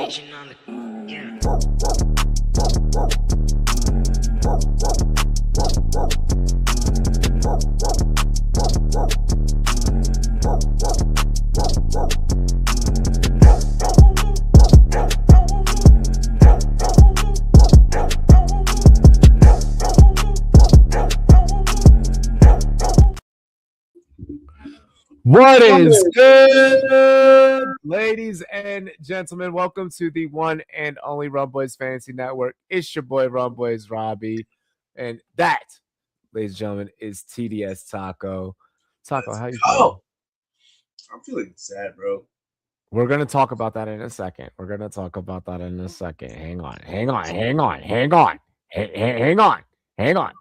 What is good, ladies and gentlemen? Welcome to the one and only Rumboyz Fantasy Network. It's your boy RumboyzRobbie, and that, ladies and gentlemen, is TDS Taco. Taco, how you feeling? I'm feeling sad, bro. We're gonna talk about that in a second. Hang on.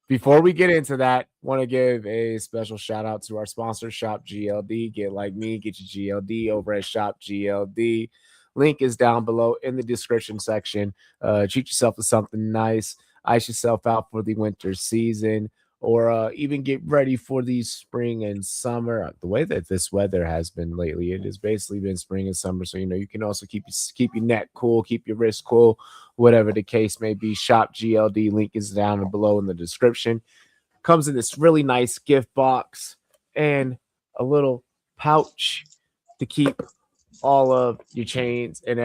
Before we get into that, want to give a special shout out to our sponsor, Shop GLD. Get like me, get your GLD over at Shop GLD. Link is down below in the description section. Treat yourself to something nice. Ice yourself out for the winter season, or even get ready for the spring and summer. The way that this weather has been lately, it has basically been spring and summer. So, you can also keep your neck cool, keep your wrist cool, whatever the case may be. Shop GLD, link is down below in the description. Comes in this really nice gift box and a little pouch to keep all of your chains and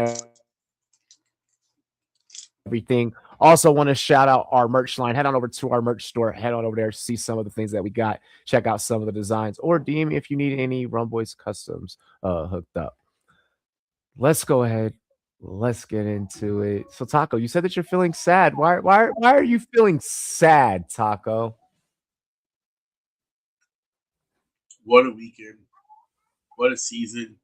everything. Also want to shout out our merch line. Head on over to our merch store. Head on over there, see some of the things that we got. Check out some of the designs, or DM me if you need any Rumboyz customs hooked up. Let's go ahead. Let's get into it. So, Taco, you said that you're feeling sad. Why are you feeling sad, Taco? What a weekend. What a season.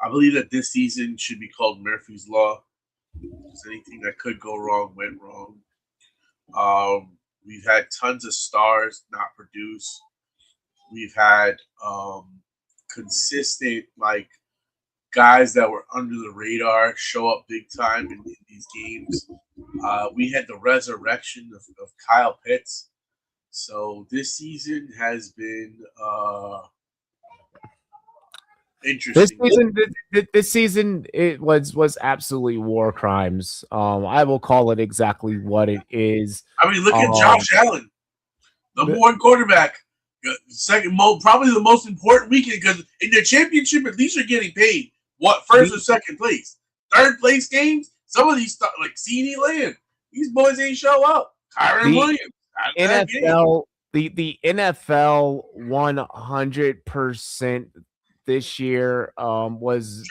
I believe that this season should be called Murphy's Law. Because anything that could go wrong went wrong. We've had tons of stars not produce. We've had consistent guys that were under the radar show up big time in these games. We had the resurrection of Kyle Pitts. So this season has been interesting. This season, it was absolutely war crimes. I will call it exactly what it is. I mean, look at Josh Allen, number one quarterback. Probably the most important weekend, because in the championship, at least you're getting paid. What, first or second place? Third place games? Some of these stuff, like CeeDee Lamb, these boys ain't show up. Kyron Williams. NFL, the NFL 100% this year was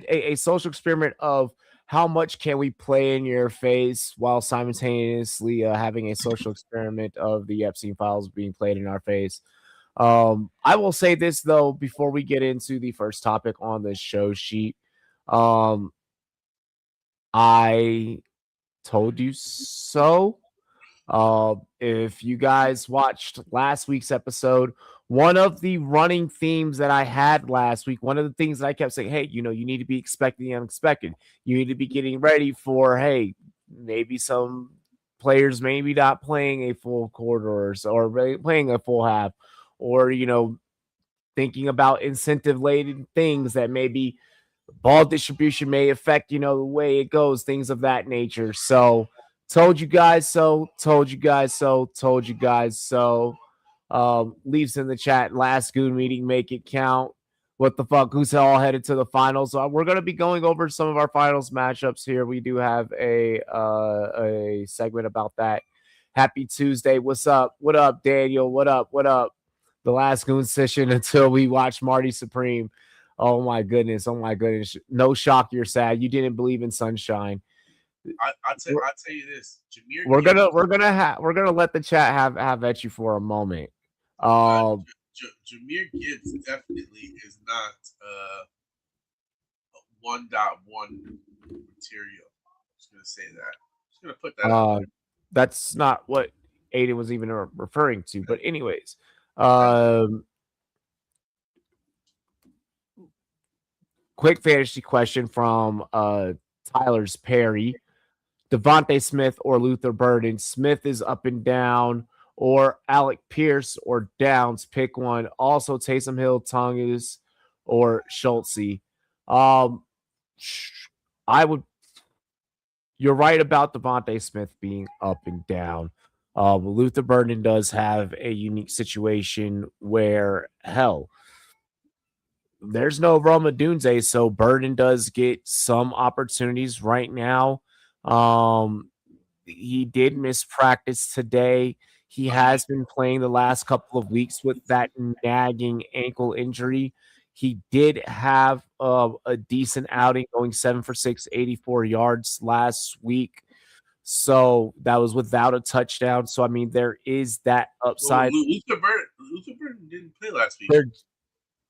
a social experiment of how much can we play in your face while simultaneously having a social experiment of the Epstein files being played in our face. I will say this, though, before we get into the first topic on the show sheet. I told you so. If you guys watched last week's episode, one of the running themes that I had last week, one of the things that I kept saying, hey, you need to be expecting the unexpected. You need to be getting ready for, hey, maybe some players maybe not playing a full quarter or playing a full half, or, thinking about incentive-laden things that maybe ball distribution may affect, the way it goes, things of that nature. So, told you guys so. Leaves in the chat. Last Goon meeting, make it count. What the fuck? Who's all headed to the finals? So we're gonna be going over some of our finals matchups here. We do have a segment about that. Happy Tuesday. What's up? What up, Daniel? What up? The last Goon session until we watch Marty Supreme. Oh my goodness. No shock, you're sad. You didn't believe in sunshine. I'll tell you this. Jameer we're gonna let the chat have at you for a moment. Jameer Gibbs definitely is not 1.1 material. I'm just gonna say that. Just gonna put that out there. That's not what Aiden was even referring to. But anyways, quick fantasy question from Tyler's Perry. Devontae Smith or Luther Burden. Smith is up and down, or Alec Pierce or Downs. Pick one. Also, Taysom Hill, Tongas, or Schultze. Um, I would. You're right about Devontae Smith being up and down. Luther Burden does have a unique situation where, hell, there's no Roma Dunze, so Burden does get some opportunities right now. Um, he did miss practice today. He has been playing the last couple of weeks with that nagging ankle injury. He did have a decent outing, going 7 for 6, 84 yards last week. So that was without a touchdown. So I mean, there is that Well, upside. Luther Burden didn't play last week.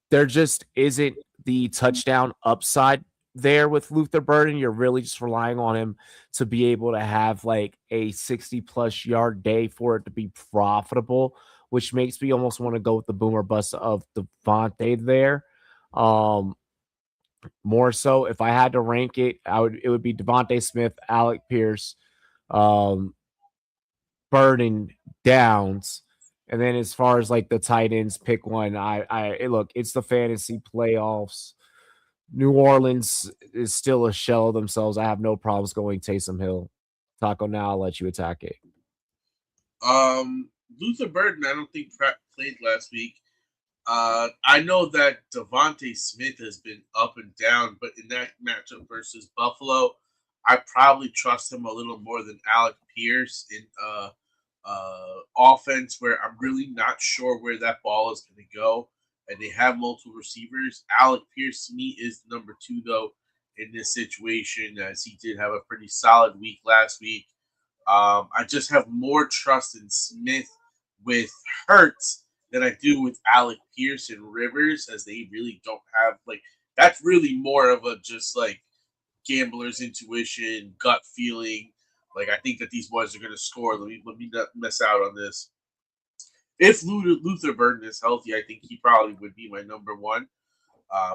There just isn't the touchdown upside there with Luther Burden. You're really just relying on him to be able to have like a 60+ yard day for it to be profitable, which makes me almost want to go with the boomer bust of Devontae there. Um, More so, if I had to rank it, it would be Devontae Smith, Alec Pierce, um, Burden, Downs. And then as far as like the tight ends, pick one. Look, it's the fantasy playoffs. New Orleans is still a shell of themselves. I have no problems going Taysom Hill. Taco, now I'll let you attack it. Luther Burden, I don't think played last week. I know that Devontae Smith has been up and down, but in that matchup versus Buffalo, I probably trust him a little more than Alec Pierce in offense, where I'm really not sure where that ball is going to go. And they have multiple receivers. Alec Pierce to me is number two though in this situation, as he did have a pretty solid week last week. I just have more trust in Smith with Hurts than I do with Alec Pierce and Rivers, as they really don't have like that's really more of a just like gambler's intuition, gut feeling. Like I think that these boys are going to score. Let me not miss out on this. If Luther Burden is healthy, I think he probably would be my number one.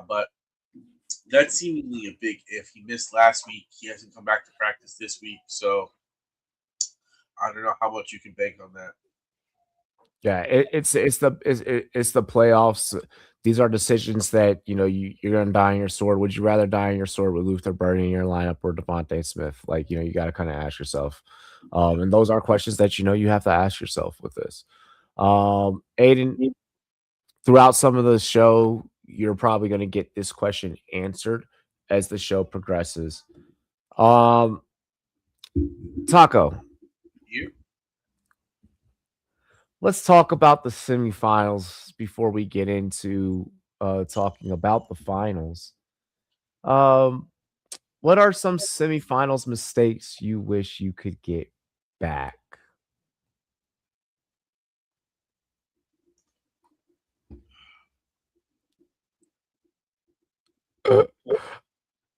But that's seemingly a big if. He missed last week. He hasn't come back to practice this week, so I don't know how much you can bank on that. Yeah, it's the playoffs. These are decisions that you're going to die on your sword. Would you rather die on your sword with Luther Burden in your lineup or Devontae Smith? Like you got to kind of ask yourself, and those are questions that you have to ask yourself with this. Aiden, throughout some of the show, you're probably going to get this question answered as the show progresses. Taco, You? let's talk about the semifinals before we get into talking about the finals. Um, what are some semifinals mistakes you wish you could get back?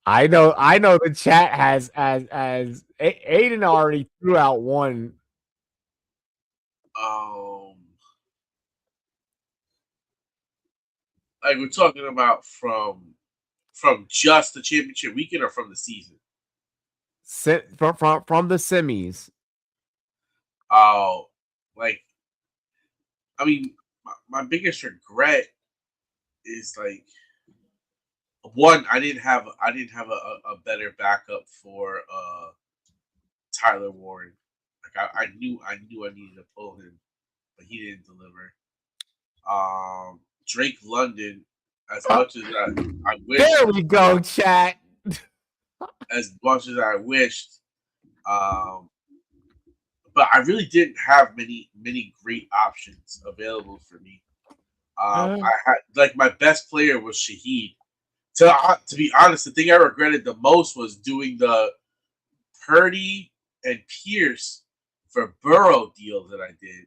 I know the chat has as Aiden already threw out one. Um, like we're talking about from just the championship weekend or from the season. From the semis. Oh, like I mean, my biggest regret is like one. I didn't have a better backup for Tyler Warren. Like I knew I needed to pull him, but he didn't deliver. Drake London, as much as I wished, There we go, chat. as much as I wished, um, but I really didn't have many great options available for me. I had like my best player was Shaheed. To be honest, the thing I regretted the most was doing the Purdy and Pierce for Burrow deal that I did.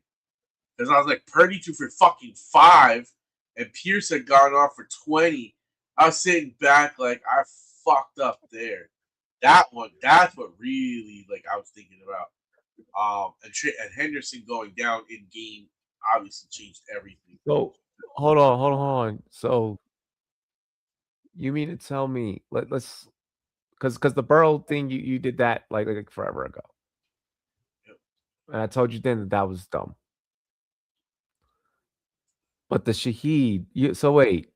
Because I was like, Purdy threw for fucking 5, and Pierce had gone off for 20. I was sitting back like, I fucked up there. That's what really like I was thinking about. And Henderson going down in game obviously changed everything. So hold on. So you mean to tell me let's because the Burrow thing you did that like forever ago, Yep. and I told you then that was dumb. But the Shaheed, so wait,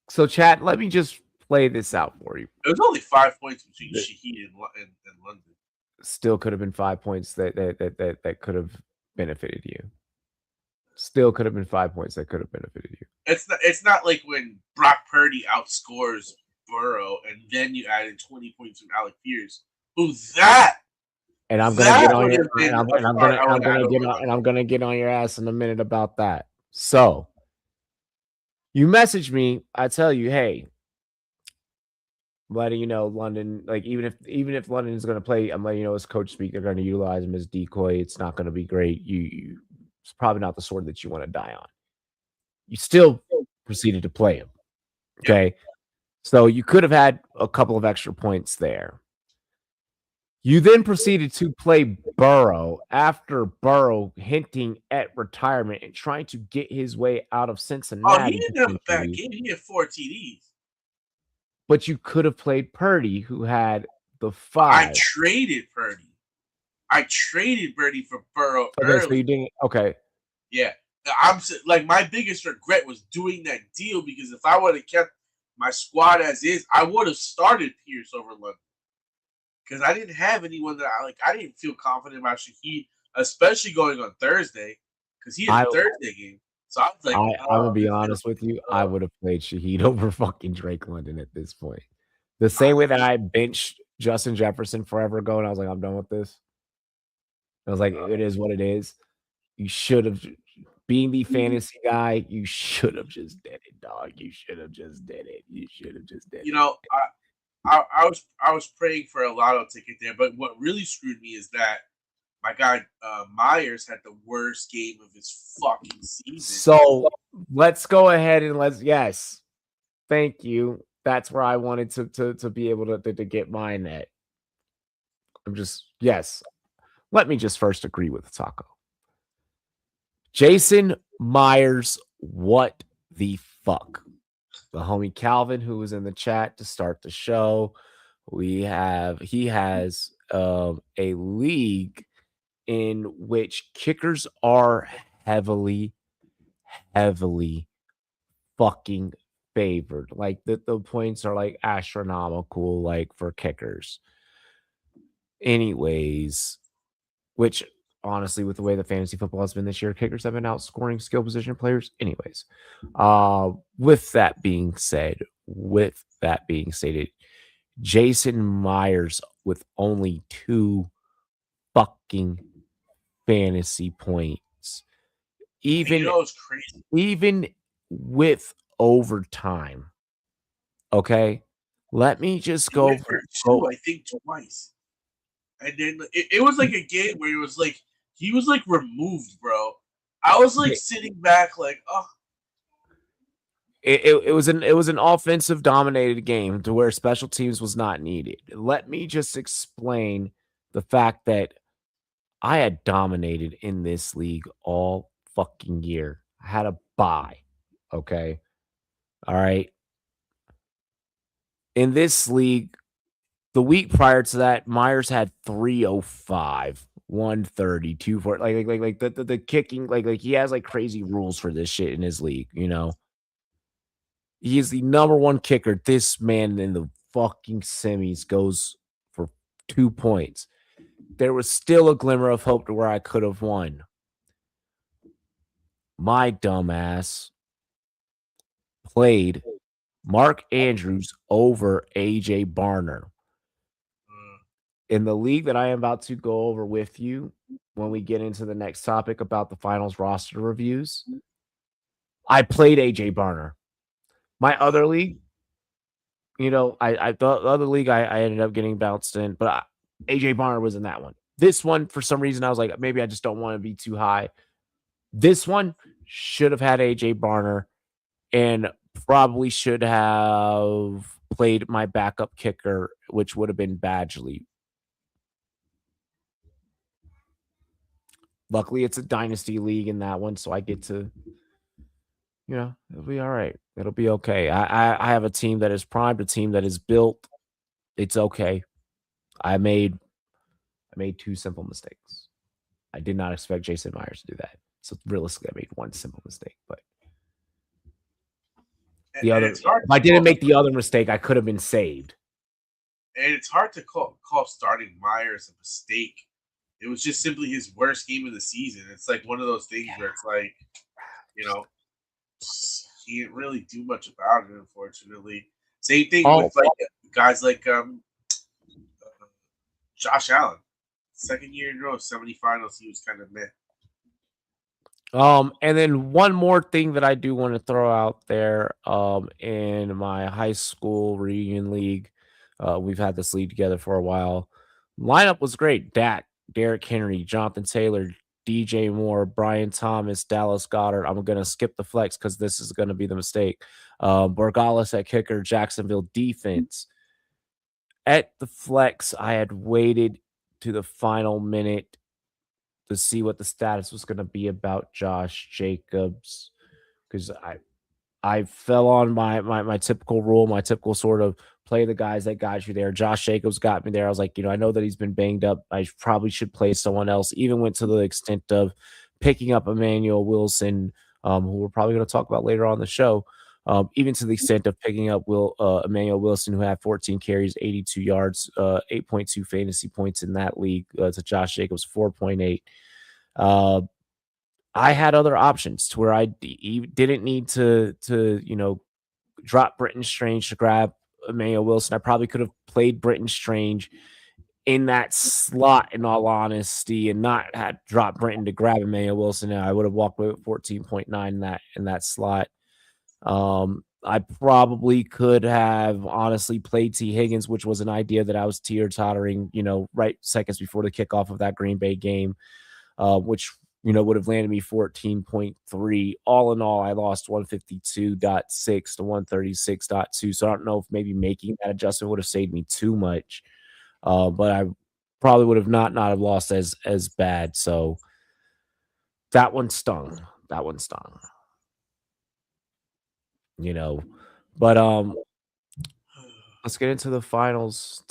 So, chat, let me just play this out for you. It was only 5 points between Shahid and London. Still could have been 5 points that could have benefited you. Still could have been 5 points that could have benefited you. It's not like when Brock Purdy outscores Burrow and then you added 20 points from Alec Pierce. Who's that? And I'm gonna get on your I'm gonna get on your ass in a minute about that. So you message me, I tell you, hey, I'm letting you know London, like even if London is gonna play, I'm letting you know as coach speak, they're gonna utilize him as decoy. It's not gonna be great. It's probably not the sword that you want to die on. You still proceeded to play him. Okay. So you could have had a couple of extra points there. You then proceeded to play Burrow after Burrow hinting at retirement and trying to get his way out of Cincinnati. Oh, he didn't have a bad game. He had 4 TDs. But you could have played Purdy, who had the 5. I traded Purdy for Burrow okay, early. So you didn't. Okay. Yeah. I'm like, my biggest regret was doing that deal, because if I would have kept my squad as is, I would have started Pierce over London. Because I didn't have anyone that I didn't feel confident about Shahid, especially going on Thursday, because he had a Thursday game. So I was like, I'm gonna be honest with you. I would have played Shahid over fucking Drake London at this point. The same way that I benched Justin Jefferson forever ago, and I was like, I'm done with this. I was like, it is what it is. You should have, being the fantasy guy, you should have just did it, dog. You should have just did it. You know, I was praying for a lotto ticket there, but what really screwed me is that my guy Myers had the worst game of his fucking season. So let's go ahead and yes, thank you. That's where I wanted to be able to get mine at. Yes. Let me just first agree with Taco. Jason Myers, what the fuck? The homie Calvin, who was in the chat to start the show, he has a league in which kickers are heavily fucking favored. Like the points are like astronomical, like for kickers. Anyways, which honestly, with the way the fantasy football has been this year, kickers have been outscoring skill position players. Anyways, with that being stated, Jason Myers with only 2 fucking fantasy points, even crazy. Even with overtime. Okay, let me just go for 2, I think twice, and then it was like a game where he was like removed, bro. I was like sitting back, like, oh. It was an offensive dominated game to where special teams was not needed. Let me just explain the fact that I had dominated in this league all fucking year. I had a bye. Okay. All right. In this league, the week prior to that, Myers had 305, 130, 240. Like the kicking, like he has like crazy rules for this shit in his league, you know. He is the number 1 kicker. This man in the fucking semis goes for 2 points. There was still a glimmer of hope to where I could have won. My dumbass played Mark Andrews over AJ Barner. In the league that I am about to go over with you when we get into the next topic about the finals roster reviews, I played AJ Barner. My other league, you know, the other league I ended up getting bounced in, but AJ Barner was in that one. This one, for some reason, I was like, maybe I just don't want to be too high. This one should have had AJ Barner and probably should have played my backup kicker, which would have been Badgley. Luckily, it's a dynasty league in that one, so I get to, you know, it'll be all right. It'll be okay. I have a team that is primed, a team that is built. It's okay. I made 2 simple mistakes. I did not expect Jason Myers to do that. So realistically, I made 1 simple mistake. But The other, if I didn't make the other mistake, I could have been saved. And it's hard to call starting Myers a mistake. It was just simply his worst game of the season. It's like one of those things where it's like, he didn't really do much about it, unfortunately. Same thing with like guys like Josh Allen. Second year in a row, semifinals, he was kind of meh. And then one more thing that I do want to throw out there, in my high school reunion league, we've had this league together for a while. Lineup was great. Dak, Derrick Henry, Jonathan Taylor, DJ Moore, Brian Thomas, Dallas Goedert. I'm gonna skip the flex because this is gonna be the mistake. Borgales at kicker, Jacksonville defense. At the flex, I had waited to the final minute to see what the status was going to be about Josh Jacobs, because I fell on my typical rule, my typical sort of play the guys that got you there. Josh Jacobs got me there. I was like, I know that he's been banged up. I probably should play someone else. Even went to the extent of picking up Emmanuel Wilson, who we're probably going to talk about later on the show. Even to the extent of picking up Emmanuel Wilson, who had 14 carries, 82 yards, 8.2 fantasy points in that league, to Josh Jacobs, 4.8. I had other options to where I didn't need to drop Britton Strange to grab Emmanuel Wilson. I probably could have played Britton Strange in that slot, in all honesty, and not had dropped Britton to grab Emmanuel Wilson. And I would have walked away with 14.9 in that slot. I probably could have honestly played T. Higgins, which was an idea that I was teeter-tottering, right seconds before the kickoff of that Green Bay game, which, would have landed me 14.3. All in all, I lost 152.6 to 136.2. So I don't know if maybe making that adjustment would have saved me too much. But I probably would have not have lost as bad. So that one stung. But let's get into the finals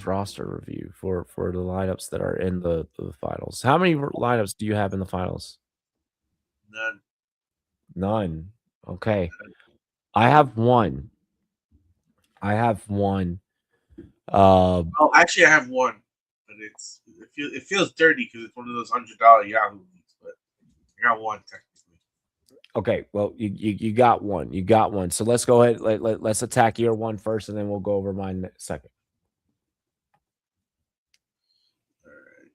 roster review for the lineups that are in the finals. How many lineups do you have in the finals? None. Okay. I have one. Actually, I have one, but it feels dirty because it's one of those $100 Yahoo leagues. But I got one technically. Okay, well, you got one. You got one. So let's go ahead. Let's attack your one first, and then we'll go over mine second. All right.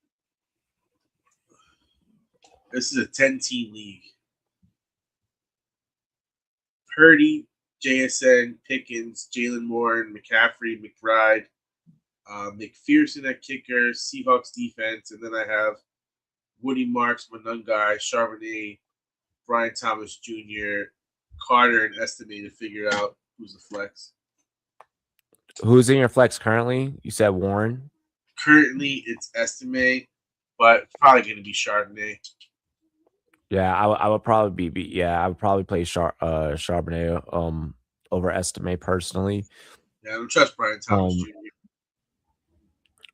This is a 10-team league. Purdy, JSN, Pickens, Jalen Warren, McCaffrey, McBride, McPherson at kicker, Seahawks defense, and then I have Woody Marks, Monungai, Charbonnet, Brian Thomas Jr., Carter, and Estime to figure out who's the flex. Who's in your flex currently? You said Warren? Currently, it's Estime, but it's probably going to be Charbonnet. Yeah, I would probably I would probably play Charbonnet over Estime personally. Yeah, I don't trust Brian Thomas Jr.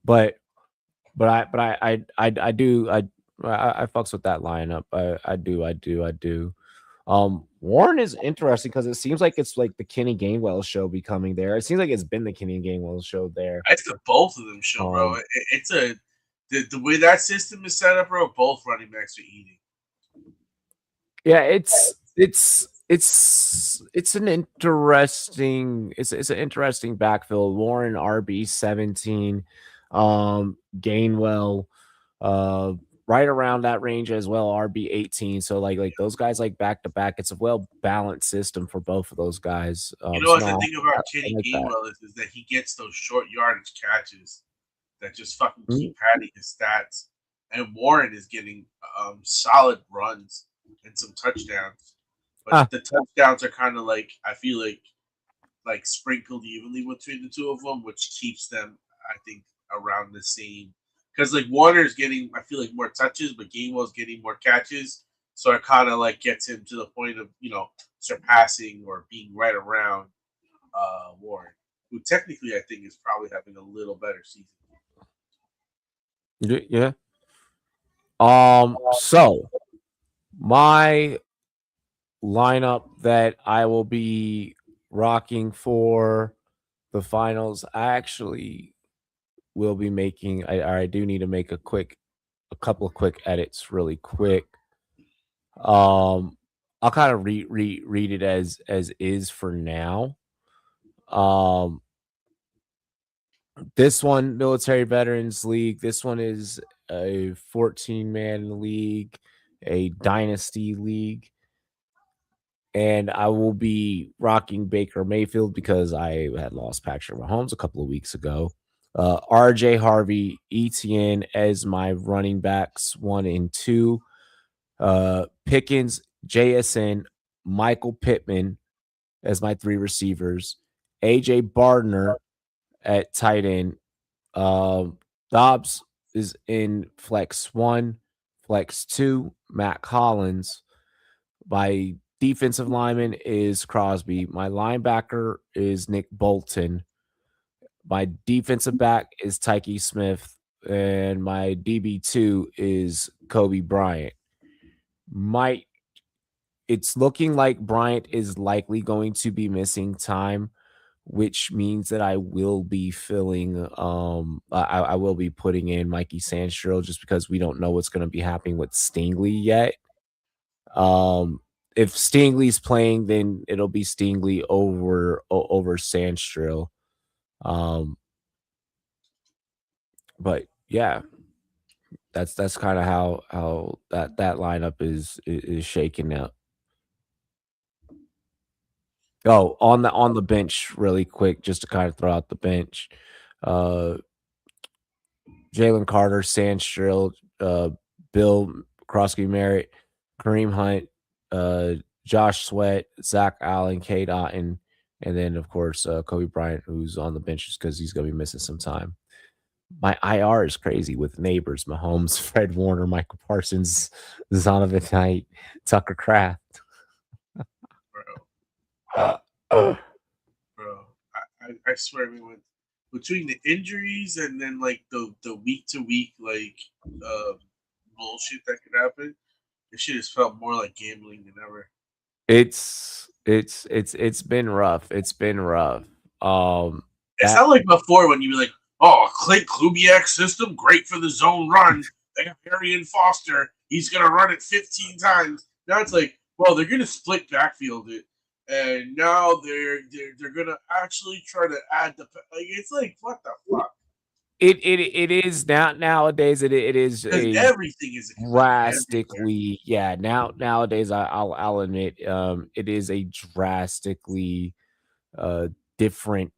But I do fucks with that lineup. I do. Warren is interesting because it seems like it's like the Kenny Gainwell show becoming there. It seems like it's been the Kenny Gainwell show there. It's the both of them show, bro. It's the way that system is set up, bro. Both running backs are eating. Yeah, it's an interesting backfield. Warren RB17, Gainwell, right around that range as well, RB18. So like those guys like back to back. It's a well balanced system for both of those guys. What the thing about Kenny Gainwell is that he gets those short yardage catches that just fucking keep padding his stats. And Warren is getting solid runs and some touchdowns. But the touchdowns are kind of like, I feel like sprinkled evenly between the two of them, which keeps them, I think, around the same. Because like Warner's getting, I feel like, more touches, but Gainwell's getting more catches. So it kind of like gets him to the point of, surpassing or being right around Warren, who technically I think is probably having a little better season. Yeah. So my lineup that I will be rocking for the finals. I actually will be making. I do need to make a couple of quick edits, really quick. I'll kind of read it as is for now. This one, Military Veterans League. This one is a 14-man league, a dynasty league. And I will be rocking Baker Mayfield because I had lost Patrick Mahomes a couple of weeks ago. RJ Harvey, ETN as my running backs 1 and 2. Pickens, JSN, Michael Pittman as my 3 receivers. AJ Bardner at tight end. Dobbs is in flex 1, flex 2. Matt Collins. My defensive lineman is Crosby. My linebacker is Nick Bolton. My defensive back is Tyke Smith. And my DB2 is Kobe Bryant. It's looking like Bryant is likely going to be missing time, which means that I will be filling I will be putting in Mikey Sandstrom just because we don't know what's going to be happening with Stingley yet. If Stingley's playing, then it'll be Stingley over Sandstrom. But yeah, that's kind of how that lineup is shaking out. Oh, on the bench, really quick, just to kind of throw out the bench. Jalen Carter, Sandstrom, Bill Krosky Merritt, Kareem Hunt, Josh Sweat, Zach Allen, Cade Otton, and then of course Kobe Bryant, who's on the bench just because he's gonna be missing some time. My IR is crazy with Neighbors, Mahomes, Fred Warner, Michael Parsons, Zonovan Knight, Tucker Kraft. Bro, I swear we went between the injuries and then like the week to week like bullshit that could happen. This shit has felt more like gambling than ever. It's been rough. It's been rough. It's not like before when you were like, oh, Clint Kubiak system, great for the zone run. They have Arian Foster. He's gonna run it 15 times. Now it's like, well, they're gonna split backfield it. And now they're gonna actually try to add the like. It's like what the fuck. It is nowadays. It is everything is drastically nowadays. I'll admit it is a drastically different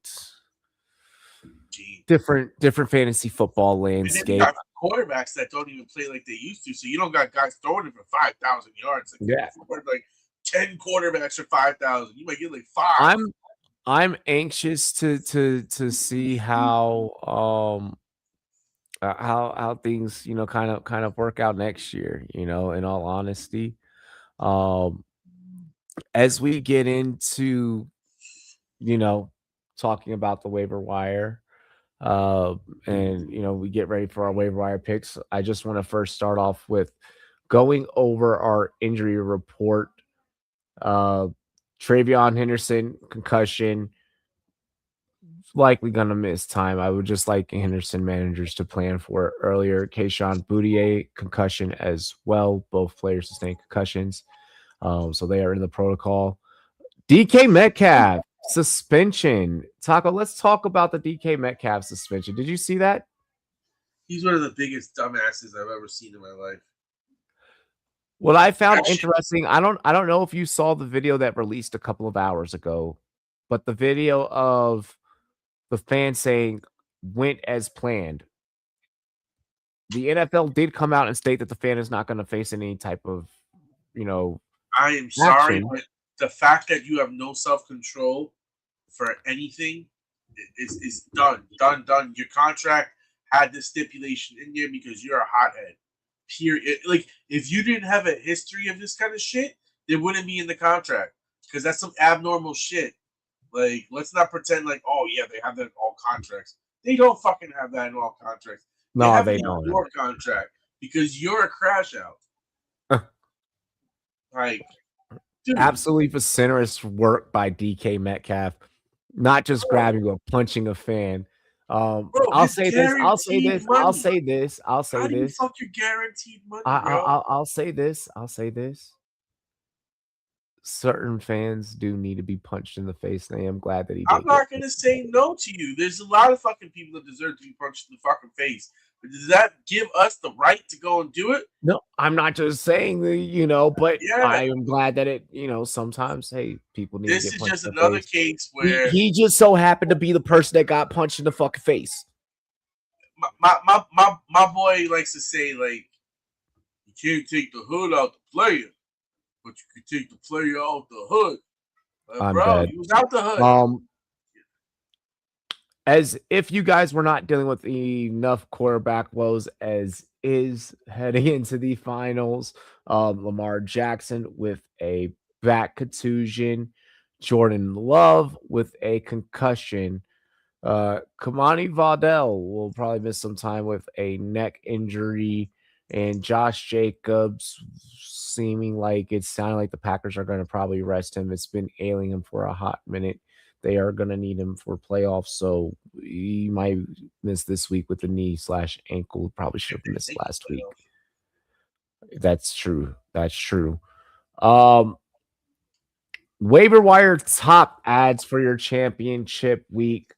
fantasy football landscape. And then you got quarterbacks that don't even play like they used to, so you don't got guys throwing it for 5,000 yards. Like 10 quarterbacks for 5,000. You might get like 5. I'm anxious to see how things kind of work out next year. In all honesty, as we get into talking about the waiver wire, and we get ready for our waiver wire picks. I just want to first start off with going over our injury report. Travion Henderson, concussion, likely gonna miss time. I would just like Henderson managers to plan for it earlier. Kayshon Boutte, concussion as well. Both players sustained concussions, so they are in the protocol. DK Metcalf suspension. Taco, let's talk about the DK Metcalf suspension. Did you see that? He's one of the biggest dumbasses I've ever seen in my life. What I found interesting, I don't know if you saw the video that released a couple of hours ago, but the video of the fan saying went as planned. The NFL did come out and state that the fan is not going to face any type of, I am sorry, but the fact that you have no self-control for anything is done. Your contract had this stipulation in there because you're a hothead. Period. Like, if you didn't have a history of this kind of shit, it wouldn't be in the contract because that's some abnormal shit. Like, let's not pretend like, oh yeah, they have that in all contracts. They don't fucking have that in all contracts. No, they don't. Your contract because you're a crash out. Like, absolutely vociferous work by DK Metcalf, not just grabbing or punching a fan. Bro, I'll say this. I'll say this. money. I'll say this. I'll say How do you this. fuck your guaranteed money, I, bro? I'll say this. I'll say this. Certain fans do need to be punched in the face, and I am glad that he did. I'm not gonna say no to you. There's a lot of fucking people that deserve to be punched in the fucking face. But does that give us the right to go and do it? No, I'm not just saying that, but Yeah. I am glad that sometimes, hey, people need to get This is punched just in the another face. case where He just so happened to be the person that got punched in the fucking face. my boy likes to say, like, you can't take the hood out the player, but you can take the player out the hood. I'm bro, dead. he was out the hood. As if you guys were not dealing with enough quarterback woes as is heading into the finals, Lamar Jackson with a back contusion, Jordan Love with a concussion, Kamani Valdell will probably miss some time with a neck injury, and Josh Jacobs seeming like it's sounding like the Packers are going to probably rest him. It's been ailing him for a hot minute. They are going to need him for playoffs, so he might miss this week with the knee/ankle. Probably should have missed last week. That's true. That's true. Waiver wire top ads for your championship week.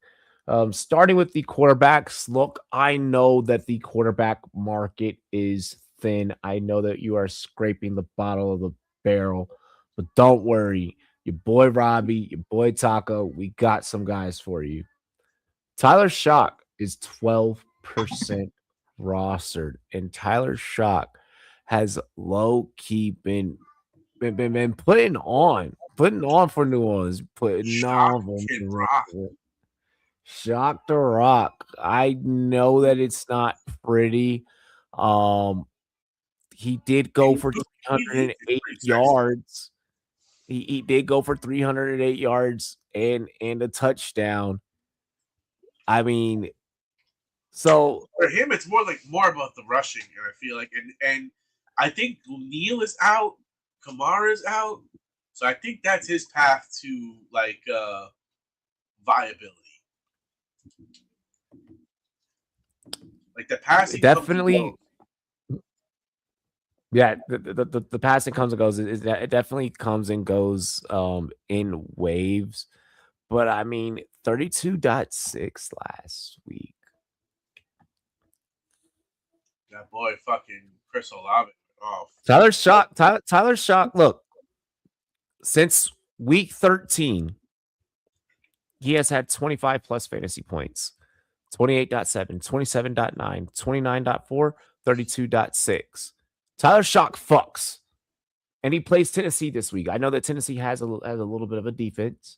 Starting with the quarterbacks. Look, I know that the quarterback market is thin. I know that you are scraping the bottom of the barrel, but don't worry. Your boy Robbie, your boy Taco, we got some guys for you. Tyler Shock is 12% rostered, and Tyler Shock has low-key been putting on for New Orleans, putting on for New Orleans. Shock the Rock. I know that it's not pretty. He did go for 308 yards. He did go for 308 yards and a touchdown. I mean, so for him, it's more about the rushing, and I feel like, and I think Neal is out, Kamara's out, so I think that's his path to viability. Like the passing, definitely. Yeah, the passing comes and goes. It definitely comes and goes in waves. But I mean, 32.6 last week. That boy fucking Chris Olave. Oh, Tyler Shock. Look, since week 13, he has had 25 plus fantasy points. 28.7, 27.9, 29.4, 32.6. Tyler Shock fucks. And he plays Tennessee this week. I know that Tennessee has a little bit of a defense.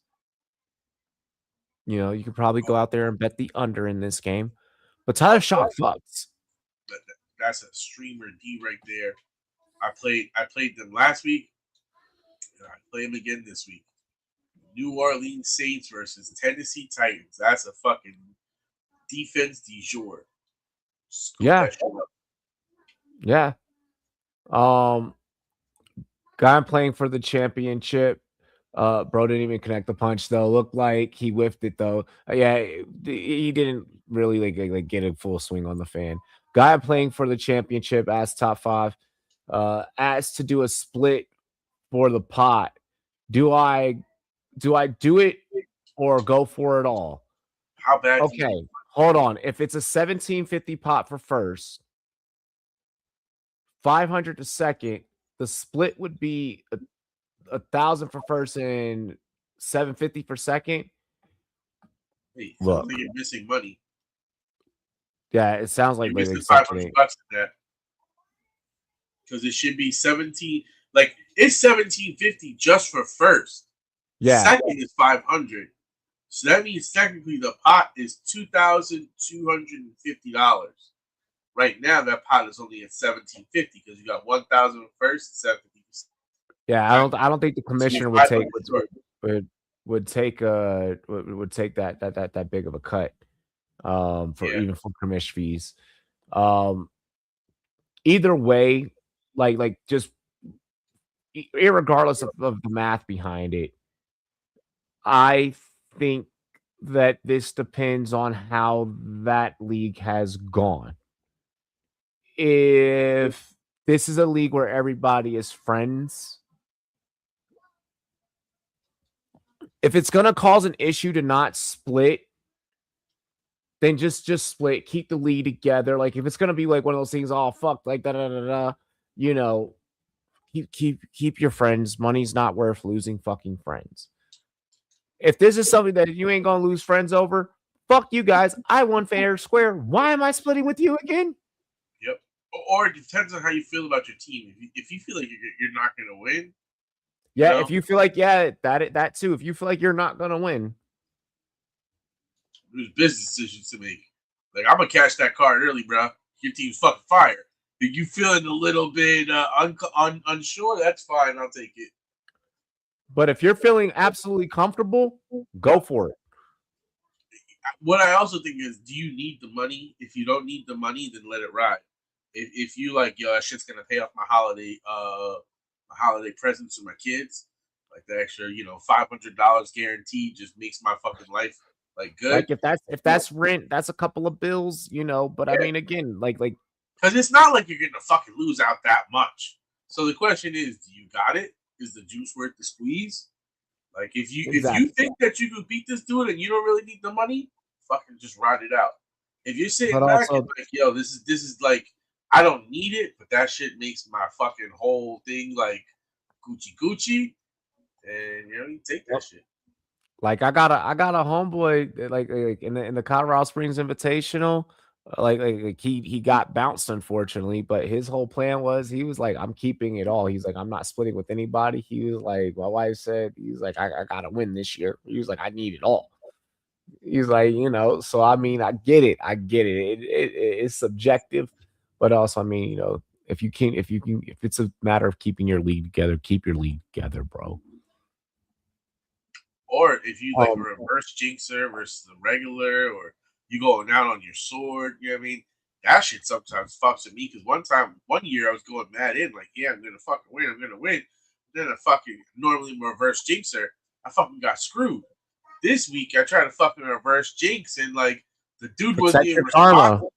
You could probably go out there and bet the under in this game. But Tyler Shock fucks. That's a streamer D right there. I played them last week, and I play them again this week. New Orleans Saints versus Tennessee Titans. That's a fucking defense du jour. Yeah. Yeah. Guy I'm playing for the championship. Bro didn't even connect the punch though. Looked like he whiffed it though. Yeah, he didn't really like get a full swing on the fan. Guy I'm playing for the championship asked top 5. Asked to do a split for the pot. Do I do it or go for it all? How bad? Okay, hold on. If it's a 1750 pot for first, 500 to second, the split would be 1,000 for first and 750 for second. Hey, look, you're missing money. Yeah, it sounds like you're missing $500 in that. Because it should be 17. Like it's 1750 just for first. Yeah. Second is 500. So that means technically the pot is $2,250. Right now, that pot is only at 1750 because you got 1,000 first and 750. Yeah, I don't think the commissioner would take that big of a cut even for commission fees. Either way, like just irregardless of the math behind it, I think that this depends on how that league has gone. If this is a league where everybody is friends, if it's going to cause an issue to not split, then just split, keep the league together. Like if it's going to be like one of those things, oh fuck, like da da da da, you know, keep your friends. Money's not worth losing fucking friends. If this is something that you ain't gonna lose friends over, fuck you guys. I won fair square. Why am I splitting with you again? Yep. Or it depends on how you feel about your team. If you feel like you're not gonna win, yeah. If you feel like that too. If you feel like you're not gonna win, there's business decisions to make. Like I'm gonna cash that card early, bro. Your team's fucking fire. If you feeling a little bit unsure, that's fine. I'll take it. But if you're feeling absolutely comfortable, go for it. What I also think is, do you need the money? If you don't need the money, then let it ride. If you like, yo, that shit's gonna pay off my holiday presents to my kids, like the extra, $500 guaranteed just makes my fucking life like good. Like if that's rent, that's a couple of bills, But yeah. I mean, again, like because it's not like you're gonna fucking lose out that much. So the question is, do you got it? Is the juice worth the squeeze? Like if you think that you can beat this dude and you don't really need the money, fucking just ride it out. If you're sitting back and like, yo, this is like, I don't need it, but that shit makes my fucking whole thing like Gucci, and you take that shit. Like I got a homeboy like in the Colorado Springs Invitational. Like he got bounced, unfortunately, but his whole plan was he was like, I'm keeping it all. He's like, I'm not splitting with anybody. He was like, my wife said, he's like, I gotta win this year. He was like, I need it all. He's like, so I mean, I get it. It's subjective, but also, I mean, if it's a matter of keeping your league together, keep your league together, bro. Or if you like a reverse jinxer versus the regular, or you going out on your sword, you know what I mean? That shit sometimes fucks with me because one year I was going mad in, like, yeah, I'm gonna fucking win. Then a fucking normally reverse jinxer, I fucking got screwed. This week I tried to fucking reverse jinx and like the dude wasn't even responsible.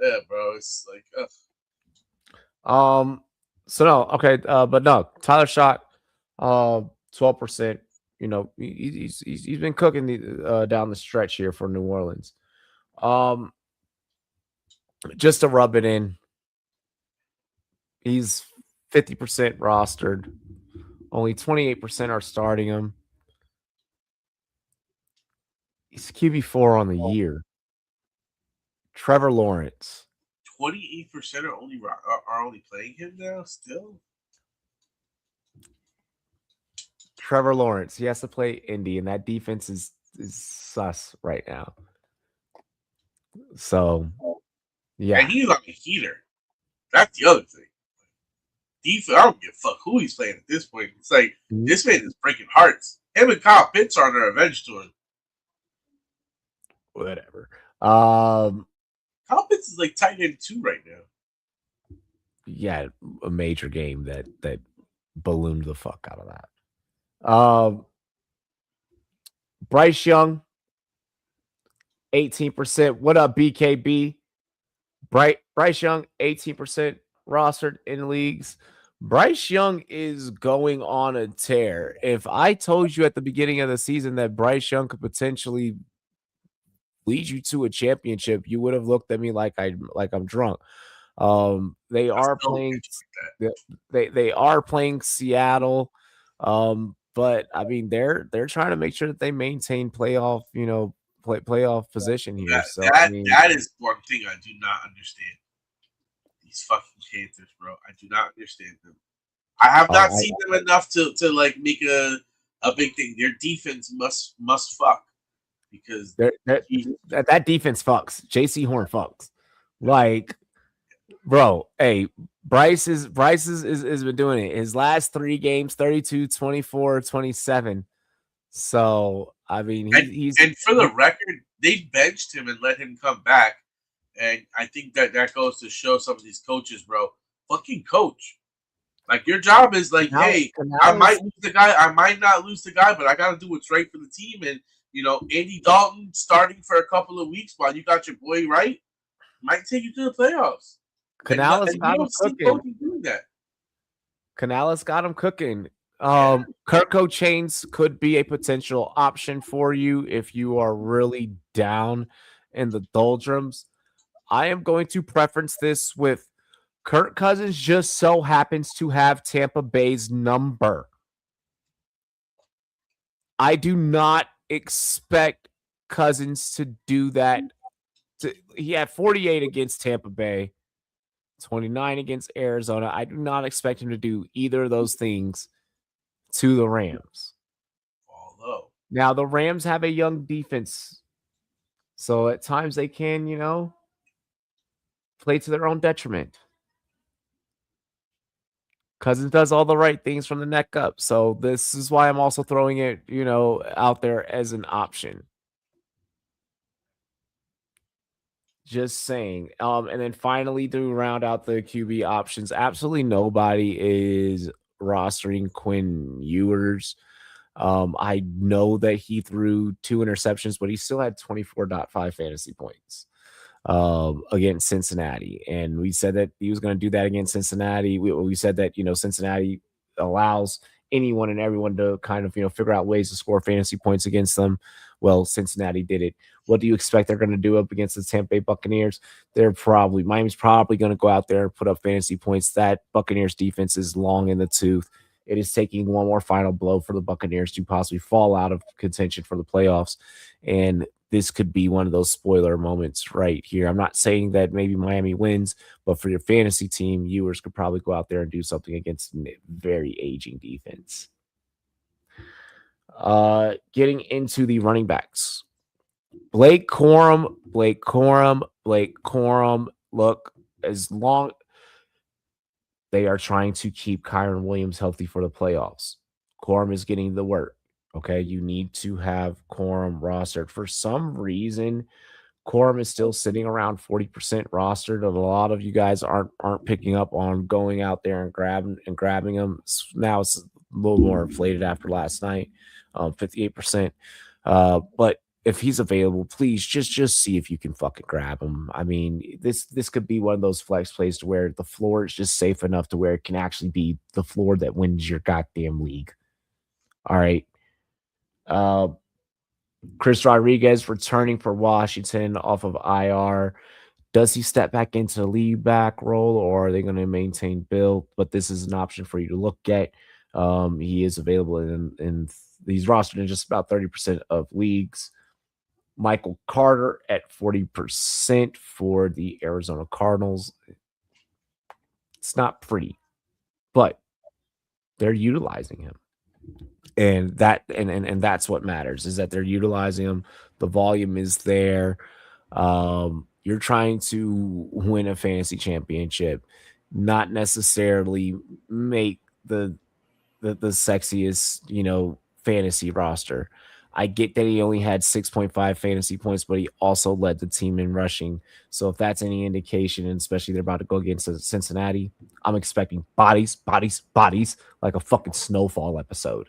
Yeah, bro, it's like, ugh. So no, okay, but no, Tyler Shot, 12%. He's been cooking down the stretch here for New Orleans. Just to rub it in, he's 50% rostered. Only 28% are starting him. He's QB4 on the year. Trevor Lawrence. 28% are only playing him now. Still. Trevor Lawrence. He has to play Indy, and that defense is sus right now. So, yeah. And he's like a heater. That's the other thing. Defense, I don't give a fuck who he's playing at this point. It's like, this man is breaking hearts. Him and Kyle Pitts are on their revenge tour. Whatever. Kyle Pitts is like tight end 2 right now. Yeah, a major game that ballooned the fuck out of that. Bryce Young, 18%. What up, BKB? Bryce Young, 18% rostered in leagues. Bryce Young is going on a tear. If I told you at the beginning of the season that Bryce Young could potentially lead you to a championship, you would have looked at me like I'm drunk. They are playing Seattle. But I mean, they're trying to make sure that they maintain playoff, playoff position here. That is one thing I do not understand. These fucking Panthers, bro. I do not understand them. I have not seen them enough to like make a big thing. Their defense must fuck because that defense fucks. JC Horn fucks. Like, bro, hey, Bryce has been doing it. His last 3 games, 32, 24, 27. So, I mean, he's and for the record, they benched him and let him come back. And I think that goes to show some of these coaches, bro. Fucking coach. Like your job is like, hey, I might lose the guy, I might not lose the guy, but I got to do what's right for the team. And Andy Dalton starting for a couple of weeks while you got your boy right might take you to the playoffs. Canales got him cooking. Doing that. Canales got him cooking. Kirko Chains could be a potential option for you if you are really down in the doldrums. I am going to preference this with Kirk Cousins just so happens to have Tampa Bay's number. I do not expect Cousins to do that. He had 48 against Tampa Bay, 29 against Arizona. I do not expect him to do either of those things to the Rams. Although now the Rams have a young defense, so at times they can, play to their own detriment. Cousins does all the right things from the neck up, so this is why I'm also throwing it, out there as an option. Just saying. And then finally, to round out the QB options, absolutely nobody is rostering Quinn Ewers. I know that he threw 2 interceptions, but he still had 24.5 fantasy points against Cincinnati. And we said that he was going to do that against Cincinnati. We said that, Cincinnati allows anyone and everyone to kind of, figure out ways to score fantasy points against them. Well, Cincinnati did it. What do you expect they're going to do up against the Tampa Bay Buccaneers? Miami's probably going to go out there and put up fantasy points. That Buccaneers defense is long in the tooth. It is taking one more final blow for the Buccaneers to possibly fall out of contention for the playoffs. And this could be one of those spoiler moments right here. I'm not saying that maybe Miami wins, but for your fantasy team, Ewers could probably go out there and do something against a very aging defense. Getting into the running backs. Blake Corum. Look, as long they are trying to keep Kyron Williams healthy for the playoffs, Corum is getting the work. Okay, you need to have Corum rostered. For some reason, Corum is still sitting around 40% rostered. A lot of you guys aren't picking up on going out there and grabbing him. Now it's a little more inflated after last night, 58%. But if he's available, please just see if you can fucking grab him. I mean, this could be one of those flex plays to where the floor is just safe enough to where it can actually be the floor that wins your goddamn league. All right. Chris Rodriguez returning for Washington off of IR. Does he step back into the lead back role, or are they going to maintain Bill? But this is an option for you to look at. He is available in he's rostered in just about 30% of leagues. Michael Carter at 40% for the Arizona Cardinals. It's not pretty, but they're utilizing him. And that's what matters, is that they're utilizing him. The volume is there. You're trying to win a fantasy championship, not necessarily make the sexiest, fantasy roster. I get that he only had 6.5 fantasy points, but he also led the team in rushing. So if that's any indication, and especially they're about to go against Cincinnati, I'm expecting bodies like a fucking Snowfall episode.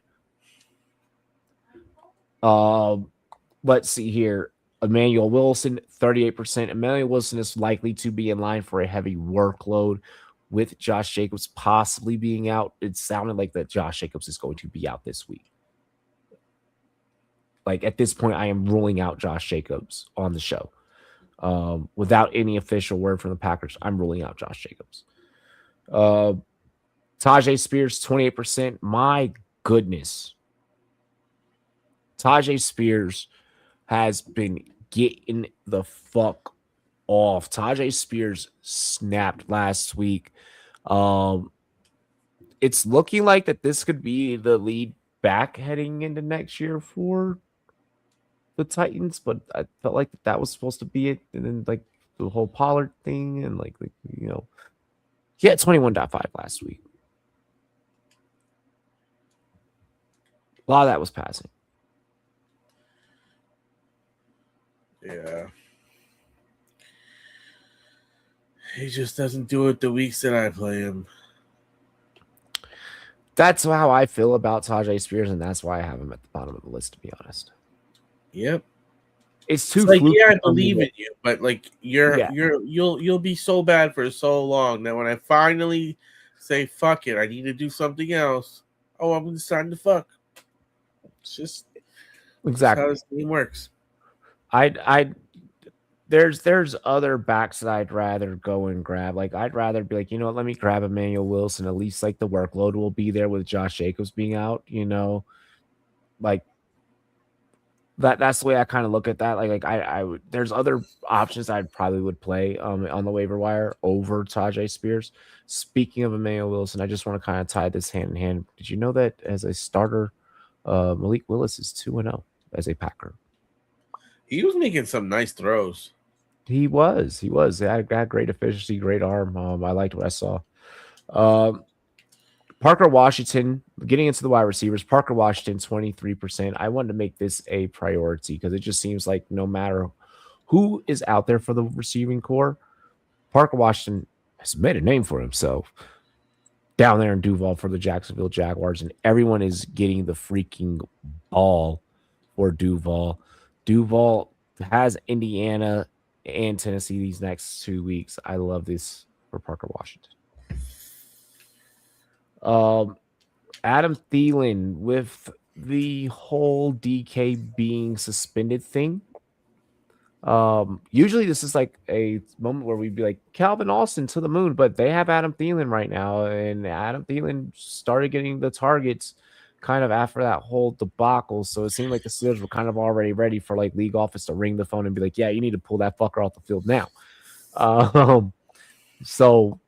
Let's see here. Emmanuel Wilson, 38%. Emmanuel Wilson is likely to be in line for a heavy workload with Josh Jacobs possibly being out. It sounded like that Josh Jacobs is going to be out this week. Like at this point, I am ruling out Josh Jacobs on the show. Without any official word from the Packers, I'm ruling out Josh Jacobs. Tajay Spears, 28%. My goodness. Tajay Spears has been getting the fuck off. Tajay Spears snapped last week. It's looking like that this could be the lead back heading into next year for the Titans, but I felt like that was supposed to be it. And then like the whole Pollard thing and he had 21.5 last week. A lot of that was passing. Yeah. He just doesn't do it the weeks that I play him. That's how I feel about Tajay Spears, and that's why I have him at the bottom of the list, to be honest. Yep. It's too like, fluky. yeah, I believe in you, but like you'll be so bad for so long that when I finally say fuck it, I need to do something else. Oh, I'm deciding to fuck. It's just exactly how this game works. There's other backs that I'd rather go and grab. Like I'd rather be like, you know what, let me grab Emmanuel Wilson. At least like the workload will be there with Josh Jacobs being out, you know. Like that's the way I kind of look at that. Like I would, there's other options I'd probably would play on the waiver wire over Tajay Spears. Speaking of Emmanuel Wilson, I just want to kind of tie this hand in hand. Did you know that as a starter, Malik Willis is 2-0 as a Packer? He was making some nice throws. He was. He had great efficiency, great arm. I liked what I saw. Parker Washington, getting into the wide receivers, Parker Washington, 23%. I wanted to make this a priority because it just seems like no matter who is out there for the receiving core, Parker Washington has made a name for himself down there in Duval for the Jacksonville Jaguars, and everyone is getting the freaking ball for Duval. Duval has Indiana and Tennessee these next 2 weeks. I love this for Parker Washington. Adam Thielen, with the whole DK being suspended thing. Usually this is like a moment where we'd be like Calvin Austin to the moon, but they have Adam Thielen right now, and Adam Thielen started getting the targets kind of after that whole debacle. So it seemed like the Steelers were kind of already ready for like league office to ring the phone and be like, yeah, you need to pull that fucker off the field now. So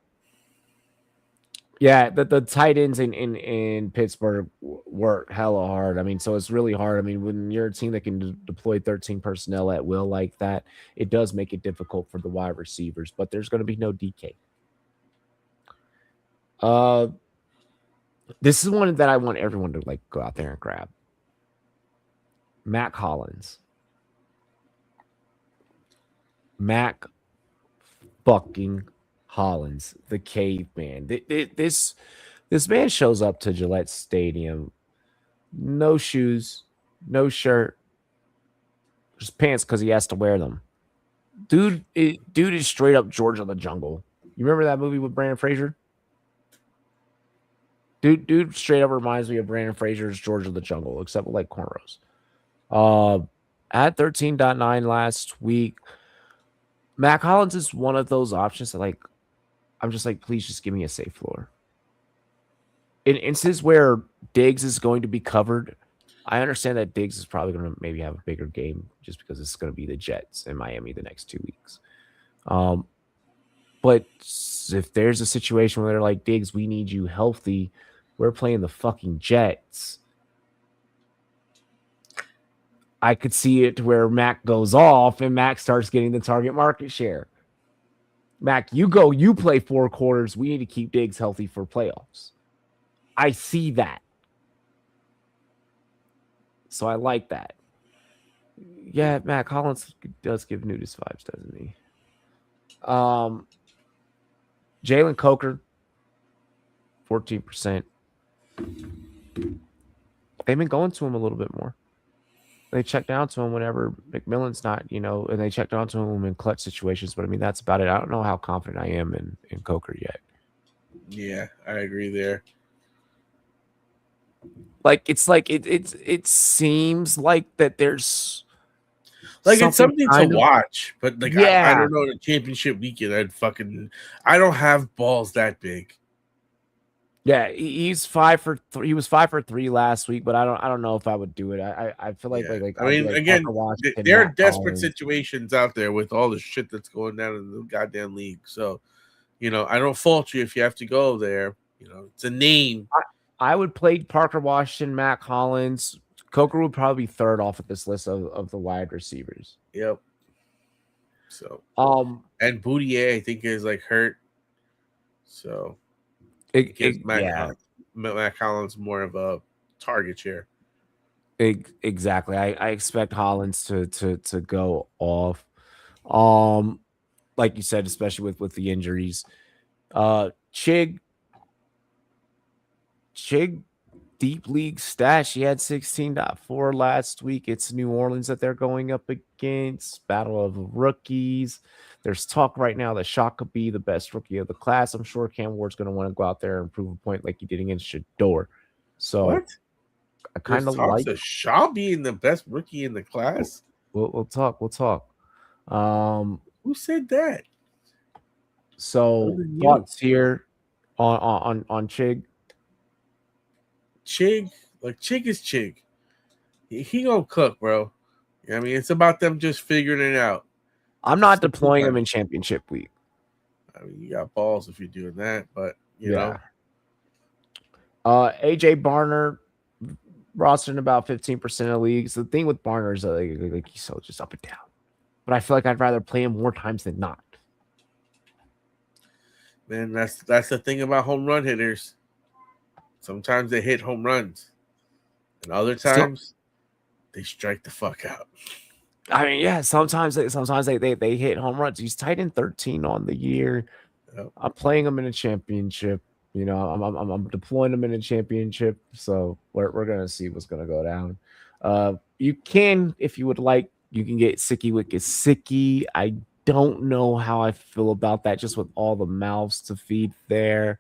yeah, the tight ends in Pittsburgh work hella hard. I mean, so it's really hard. I mean, when you're a team that can deploy 13 personnel at will like that, it does make it difficult for the wide receivers, but there's going to be no DK. This is one that I want everyone to like go out there and grab. Mac Hollins. Mac fucking Hollins, the caveman. This man shows up to Gillette Stadium, no shoes, no shirt, just pants because he has to wear them. Dude is straight up George of the Jungle. You remember that movie with Brandon Fraser? Dude straight up reminds me of Brandon Fraser's George of the Jungle, except with like cornrows. At 13.9 last week, Mac Hollins is one of those options that like I'm just like, please just give me a safe floor. In instances where Diggs is going to be covered, I understand that Diggs is probably going to maybe have a bigger game just because it's going to be the Jets in Miami the next 2 weeks. But if there's a situation where they're like, Diggs, we need you healthy, we're playing the fucking Jets. I could see it where Mac goes off and Mac starts getting the target market share. Mac, you play 4 quarters. We need to keep Diggs healthy for playoffs. I see that. So I like that. Yeah, Mac Hollins does give nudist vibes, doesn't he? Jalen Coker, 14%. They've been going to him a little bit more. They check down to him whenever McMillan's not, and they check down to him in clutch situations. But I mean, that's about it. I don't know how confident I am in Coker yet. Yeah, I agree there. Like it seems like that there's like it's something to watch, but like yeah. I don't know, the championship weekend I don't have balls that big. Yeah, he's 5 for 3. He was 5 for 3 last week, but I don't know if I would do it. I feel like like I mean, like again, there are desperate Collins. situations out there with all the shit that's going down in the goddamn league. So, I don't fault you if you have to go there. It's a name. I would play Parker Washington, Mac Hollins. Coker would probably be third off of this list of the wide receivers. Yep. So, and Boudier, I think, is like hurt. So. Mac Hollins more of a target share. Exactly. I expect Hollins to go off. Like you said, especially with the injuries. Chig Chig deep league stat. She had 16.4 last week. It's New Orleans that they're going up against. Battle of rookies. There's talk right now that Shaq could be the best rookie of the class. I'm sure Cam Ward's going to want to go out there and prove a point like he did against Shador. So what? I kind of like Shaw being the best rookie in the class. We'll talk. Who said that? So thoughts here on Chig. Chig is Chig. He gonna cook, bro. I mean, it's about them just figuring it out. I'm not deploying him in championship week. I mean, you got balls if you're doing that, but you know. AJ Barner rostered in about 15% of leagues. The thing with Barner is like he's so just up and down. But I feel like I'd rather play him more times than not. Man, that's the thing about home run hitters. Sometimes they hit home runs, and other times they strike the fuck out. I mean, yeah, sometimes they hit home runs. He's tight end 13 on the year. Yep. I'm playing him in a championship. You know, I'm deploying him in a championship. So we're gonna see what's gonna go down. You can, if you would like, you can get Sicky Wicket Sicky. I don't know how I feel about that, just with all the mouths to feed there.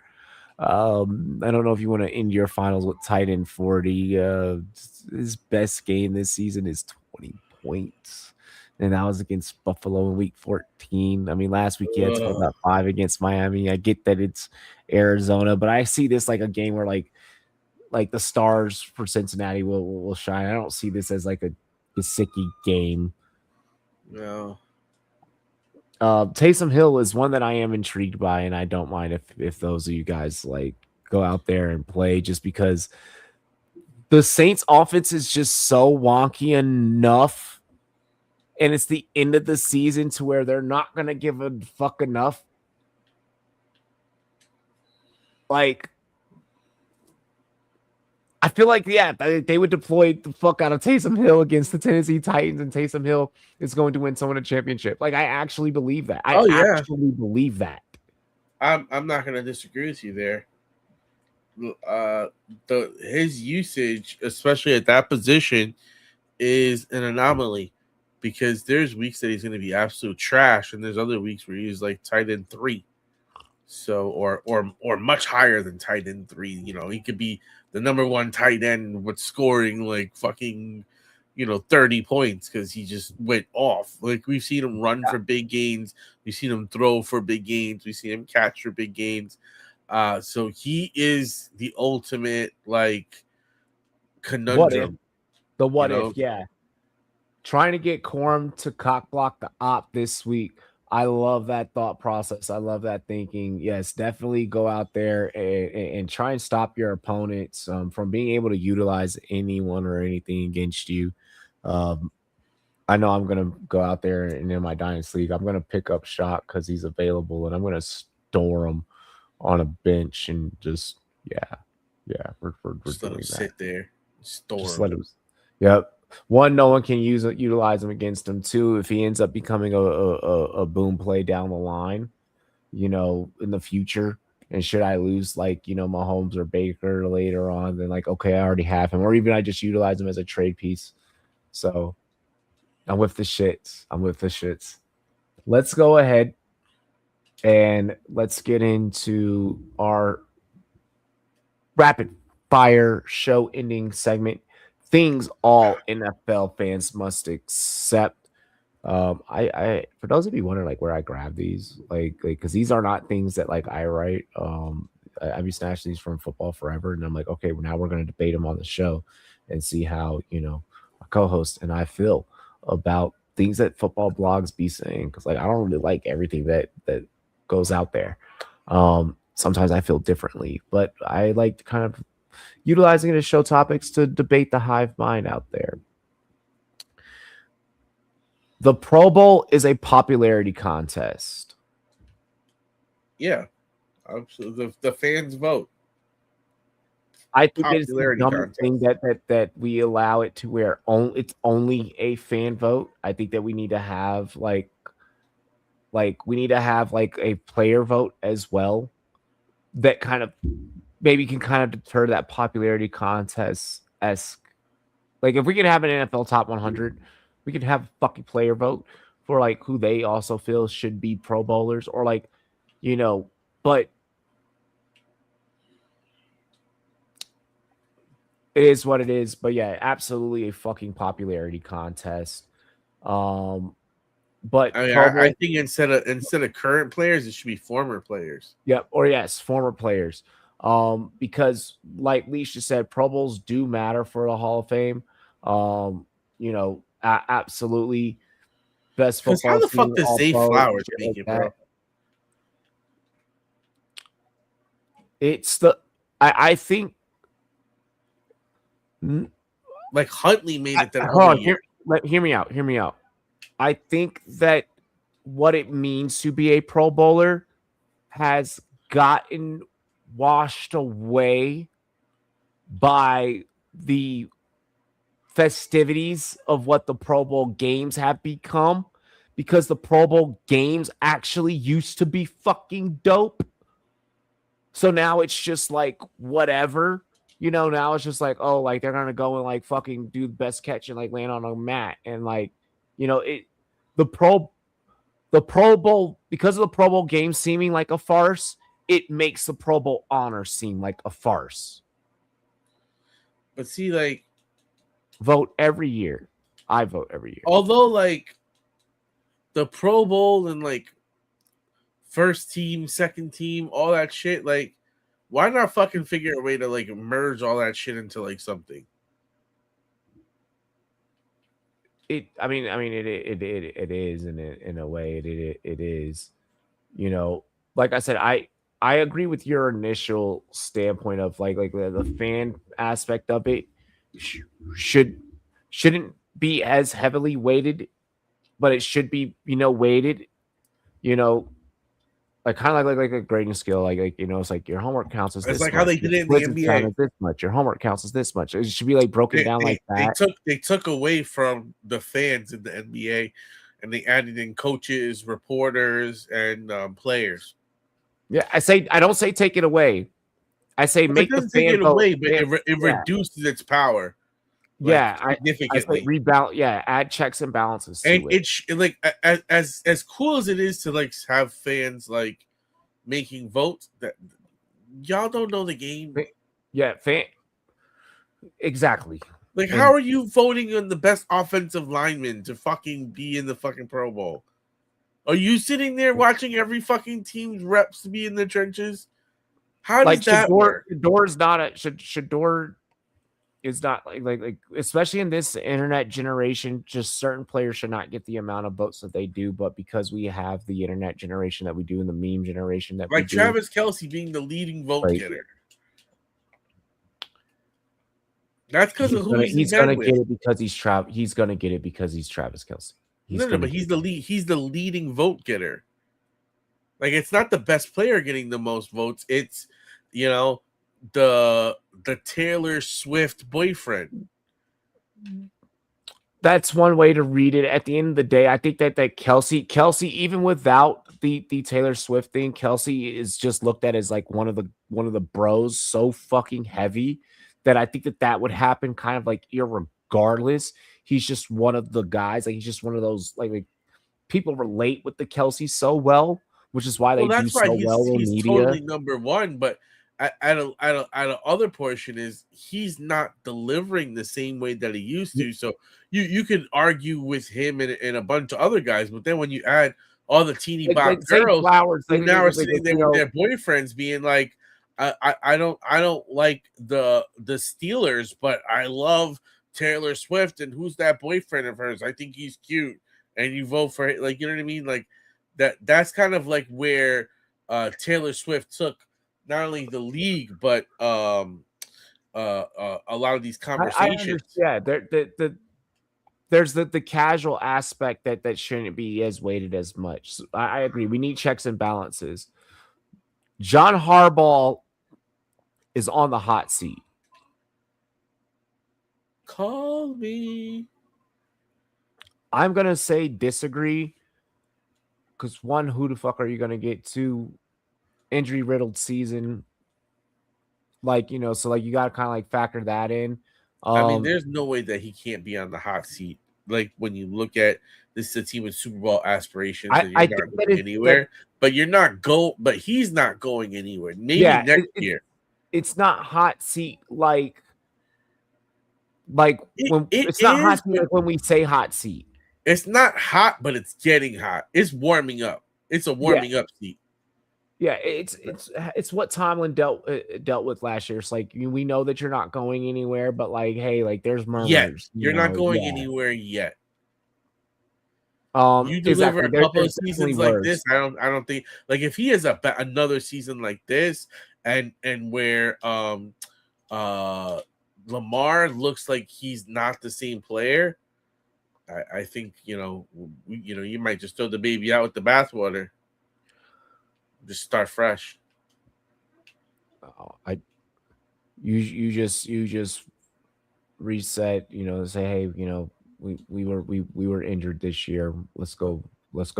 I don't know if you want to end your finals with tight end 40. His best game this season is 20 points, and that was against Buffalo in week 14. I mean, last week he had 12.5 against Miami. I get that it's Arizona, but I see this like a game where like the stars for Cincinnati will shine. I don't see this as like a Gesicki game. No. Taysom Hill is one that I am intrigued by, and I don't mind if those of you guys like go out there and play, just because the Saints offense is just so wonky enough, and it's the end of the season to where they're not going to give a fuck enough. Like, I feel like, yeah, they would deploy the fuck out of Taysom Hill against the Tennessee Titans, and Taysom Hill is going to win someone a championship. Like, I actually believe that. I actually believe that. I'm not going to disagree with you there. His usage, especially at that position, is an anomaly, because there's weeks that he's going to be absolute trash, and there's other weeks where he's like tight end 3. So, or much higher than tight end 3. You know, he could be the number 1 tight end with scoring like fucking, 30 points because he just went off. Like, we've seen him run for big gains. We've seen him throw for big gains. We've seen him catch for big gains. So he is the ultimate like conundrum. What if, yeah. Trying to get Corum to cock block the op this week. I love that thought process. I love that thinking. Yes, definitely go out there and try and stop your opponents from being able to utilize anyone or anything against you. I know I'm going to go out there and in my Dynasty League, I'm going to pick up Shot because he's available, and I'm going to store him on a bench and just, we're doing that. Sit there, store just him. Let him. Yep. 1, no one can utilize him against him. 2, if he ends up becoming a boom play down the line, in the future, and should I lose like, Mahomes or Baker later on, then like, okay, I already have him, or even I just utilize him as a trade piece. So I'm with the shits. Let's go ahead and let's get into our rapid fire show ending segment. Things all NFL fans must accept. I for those of you wondering like where I grab these, like because these are not things that like I write. I've been snatching these from Football Forever, and I'm like, okay, well, now we're going to debate them on the show and see how my co-host and I feel about things that football blogs be saying, because like I don't really like everything that goes out there. Sometimes I feel differently, but I like kind of utilizing it as show topics to debate the hive mind out there. The Pro Bowl is a popularity contest. Yeah, absolutely. The fans vote. I think it's the dumbest thing that we allow it to where it's only a fan vote. I think that we need to have like a player vote as well that kind of maybe can kind of deter that popularity contest esque. Like if we could have an NFL top 100, we could have a fucking player vote for like who they also feel should be Pro Bowlers or like, but it is what it is. But yeah, absolutely a fucking popularity contest. But I think instead of current players, it should be former players. Yep, or yes, former players. Because like Leisha said, Pro Bowls do matter for the Hall of Fame. Absolutely best football. How the fuck does Zay Flowers make it, bro? It's I think like Huntley made it. Hold on, hear me out. I think that what it means to be a Pro Bowler has gotten washed away by the festivities of what the Pro Bowl games have become, because the Pro Bowl games actually used to be fucking dope. So now it's just like whatever, now it's just like, oh, like they're gonna go and like fucking do the best catch and like land on a mat and like, the Pro Bowl, because of the Pro Bowl game seeming like a farce, it makes the Pro Bowl honor seem like a farce. But see, like, vote every year. I vote every year. Although, like, the Pro Bowl and like first team, second team, all that shit, like, why not fucking figure a way to like merge all that shit into like something? It is in a way it is, like I said, I agree with your initial standpoint of like the fan aspect of it shouldn't be as heavily weighted, but it should be, weighted, like kind of like a grading scale, like it's like your homework counts as this. It's like how they did it in the NBA. This much, your homework counts as this much. It should be like broken down like that. They took away from the fans in the NBA, and they added in coaches, reporters, and players. Yeah, I don't say take it away. I say make the fan take it away, vote. But it reduces its power. Like, significantly. Rebalance. Yeah, add checks and balances. And it's like as cool as it is to like have fans like making votes, that y'all don't know the game. Yeah, exactly. Like, how are you voting on the best offensive lineman to fucking be in the fucking Pro Bowl? Are you sitting there watching every fucking team's reps to be in the trenches? How does that work? Shador is not like especially in this internet generation, just certain players should not get the amount of votes that they do, but because we have the internet generation that we do and the meme generation that like Travis Kelce being the leading vote getter. That's because of who he's gonna get it because he's gonna get it because he's Travis Kelce. But he's the leading vote getter. Like, it's not the best player getting the most votes. It's the Taylor Swift boyfriend. That's one way to read it. At the end of the day, I think that Kelce, even without the Taylor Swift thing, Kelce is just looked at as like one of the bros so fucking heavy that I think that would happen kind of like irregardless. He's just one of the guys. Like, he's just one of those like people relate with the Kelce so well, which is why they do so well in media. He's totally number one, but at a other portion is he's not delivering the same way that he used to. So you could argue with him and a bunch of other guys, but then when you add all the teeny bop girls who now are sitting there with their boyfriends being like, I don't like the Steelers, but I love Taylor Swift, and who's that boyfriend of hers? I think he's cute, and you vote for it. Like, you know what I mean? Like that's kind of like where Taylor Swift took not only the league, but a lot of these conversations. There's the casual aspect that shouldn't be as weighted as much. So I agree. We need checks and balances. John Harbaugh is on the hot seat. Call me. I'm gonna say disagree. Because one, who the fuck are you gonna get? Two, injury riddled season. like, you know, so like you got to kind of like factor that in. I mean, there's no way that he can't be on the hot seat. Like when you look at this is a team with Super Bowl aspirations, and you're I not think going anywhere. But you're not but he's not going anywhere. Maybe next year. It's not hot seat like when it's not hot seat like when we say hot seat. It's not hot, but it's getting hot. It's warming up. It's a warming up seat. Yeah, it's what Tomlin dealt with last year. It's like we know that you're not going anywhere, but like, hey, like there's murmurs. Yet. You're not going anywhere yet. You deliver exactly. a couple of seasons like this. I don't think like if he has another season like this, and where Lamar looks like he's not the same player. I think you might just throw the baby out with the bathwater. Just start fresh. You just reset. You know, say, hey, you know, we were injured this year. Let's go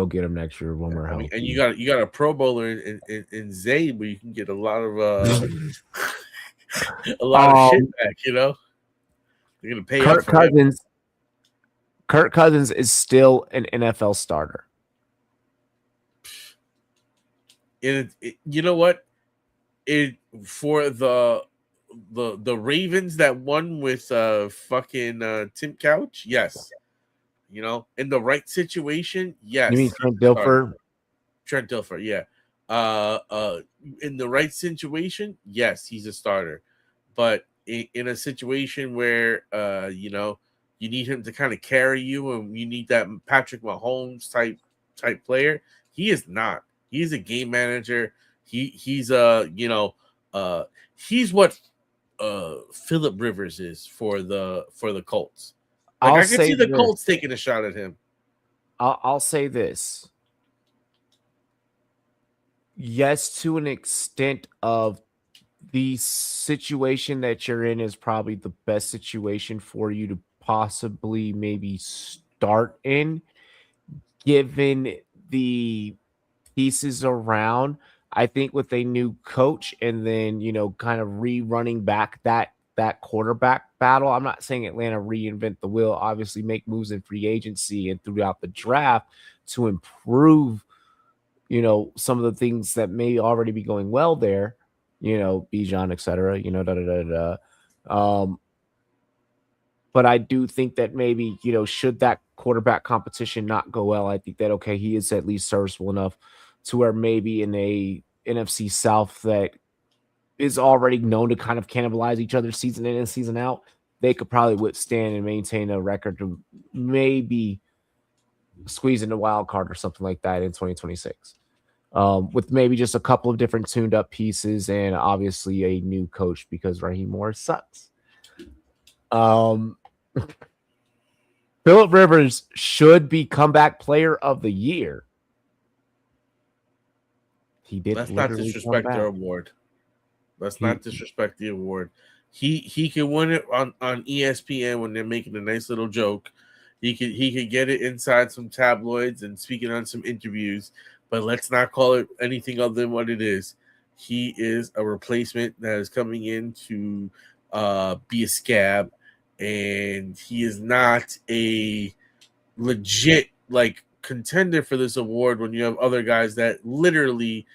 get him next year when we're healthy. And you got a Pro Bowler in Zay where you can get a lot of of shit back. You know, they're gonna pay Kirk Cousins. Kirk Cousins is still an NFL starter. You know what? For the Ravens that won with fucking Tim Couch, yes. You know, in the right situation, yes. You mean Trent Dilfer? Trent Dilfer, yeah. In the right situation, yes, he's a starter. But in a situation where you need him to kind of carry you, and you need that Patrick Mahomes type player. He is not. He's a game manager. He's what Phillip Rivers is for the Colts. Like, I can see the Colts taking a shot at him. I'll say this. Yes, to an extent of the situation that you're in is probably the best situation for you to possibly maybe start in, given the pieces around. I think with a new coach and then, you know, kind of rerunning back that quarterback battle. I'm not saying Atlanta reinvent the wheel, obviously make moves in free agency and throughout the draft to improve, you know, some of the things that may already be going well there, you know, Bijan, et cetera, you know, but I do think that maybe, you know, should that quarterback competition not go well, I think that, okay, he is at least serviceable enough to where maybe in a NFC South that is already known to kind of cannibalize each other season in and season out, they could probably withstand and maintain a record to maybe squeeze in a wild card or something like that in 2026. With maybe just a couple of different tuned up pieces and obviously a new coach because Raheem Morris sucks. Phillip Rivers should be comeback player of the year. He did. Let's not disrespect the award. Let's not disrespect the award. He could win it on ESPN when they're making a nice little joke. He could get it inside some tabloids and speaking on some interviews. But let's not call it anything other than what it is. He is a replacement that is coming in to be a scab, and he is not a legit like contender for this award when you have other guys that literally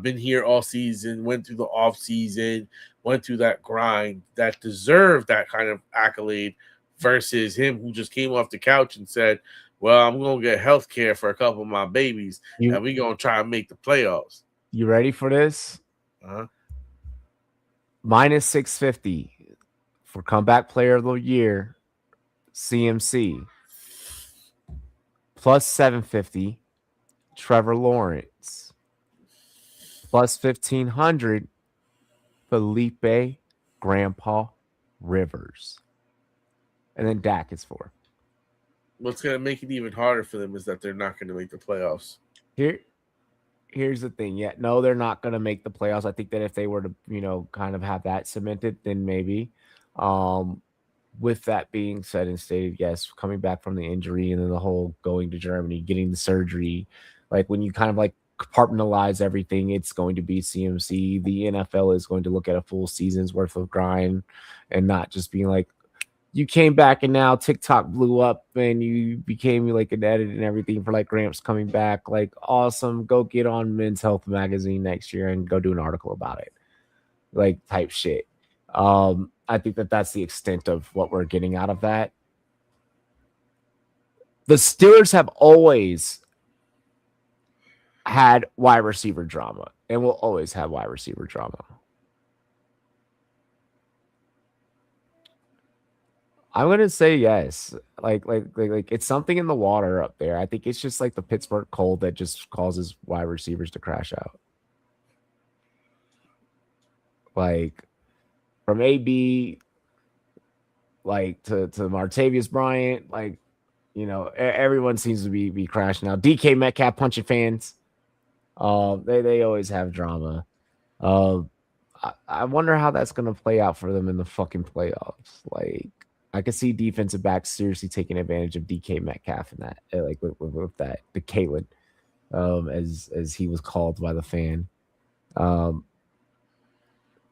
been here all season, went through the off season, went through that grind, that deserve that kind of accolade versus him who just came off the couch and said, well, I'm going to get health care for a couple of my babies, and we're going to try and make the playoffs. You ready for this? Minus 650 for comeback player of the year, CMC. Plus 750, Trevor Lawrence. Plus 1,500, Felipe Grandpa Rivers. And then Dak is 4. What's going to make it even harder for them is that they're not going to make the playoffs. Here's the thing. Yeah, no, they're not going to make the playoffs. I think that if they were to, you know, kind of have that cemented, then maybe. With that being said and stated, yes, coming back from the injury and then the whole going to Germany, getting the surgery, like when you kind of like compartmentalize everything. It's going to be CMC. The NFL is going to look at a full season's worth of grind and not just being like, you came back and now TikTok blew up and you became like an edit and everything for like Gramps coming back. Like, awesome. Go get on Men's Health magazine next year and go do an article about it. Like, type shit. I think that's the extent of what we're getting out of that. The Steelers have always had wide receiver drama and will always have wide receiver drama. I'm gonna say yes. Like it's something in the water up there. I think it's just like the Pittsburgh cold that just causes wide receivers to crash out. Like from AB, like to Martavius Bryant, like, you know, everyone seems to be crashing out. DK Metcalf punching fans. They always have drama. I wonder how that's gonna play out for them in the fucking playoffs. Like, I could see defensive backs seriously taking advantage of DK Metcalf in that, like with that, the Kalen, as he was called by the fan. The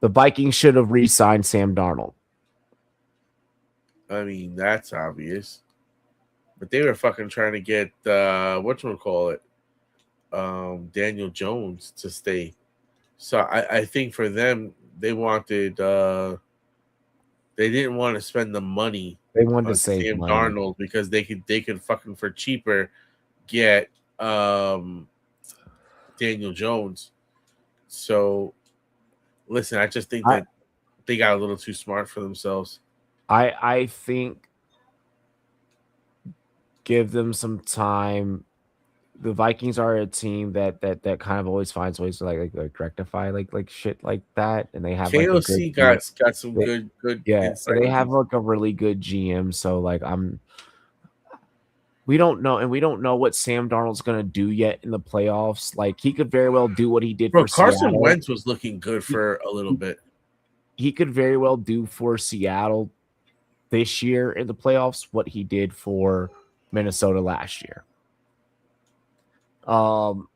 Vikings should have re-signed Sam Darnold. I mean, that's obvious. But they were fucking trying to get whatchamacallit, Daniel Jones to stay. So I think for them, they wanted they didn't want to spend the money. They wanted to save Sam money. Darnold because they could fucking for cheaper get Daniel Jones. So listen, I just think that they got a little too smart for themselves. I think give them some time. The Vikings are a team that kind of always finds ways to like rectify like shit like that, and they have KOC got some good insight. They have like a really good GM. So like we don't know what Sam Darnold's gonna do yet in the playoffs. Like, he could very well do what he did for Carson Seattle. Wentz was looking good for a little bit. He could very well do for Seattle this year in the playoffs what he did for Minnesota last year. But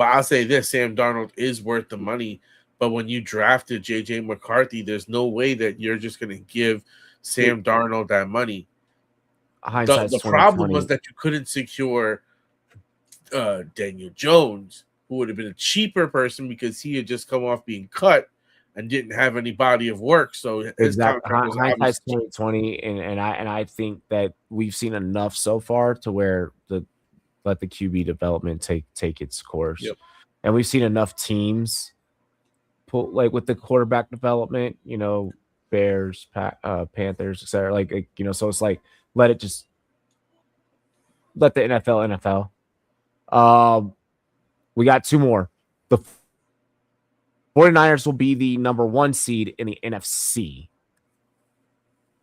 I'll say this: Sam Darnold is worth the money. But when you drafted JJ McCarthy, there's no way that you're just going to give Sam Darnold that money. The problem was that you couldn't secure Daniel Jones, who would have been a cheaper person because he had just come off being cut and didn't have any body of work. So his contract was hindsight's 2020, and I think that we've seen enough so far to where let the QB development take its course. Yep. And we've seen enough teams pull, like with the quarterback development, you know, Bears, Panthers, etc. Like, you know, so it's like let the NFL. We got two more. The 49ers will be the number 1 seed in the NFC.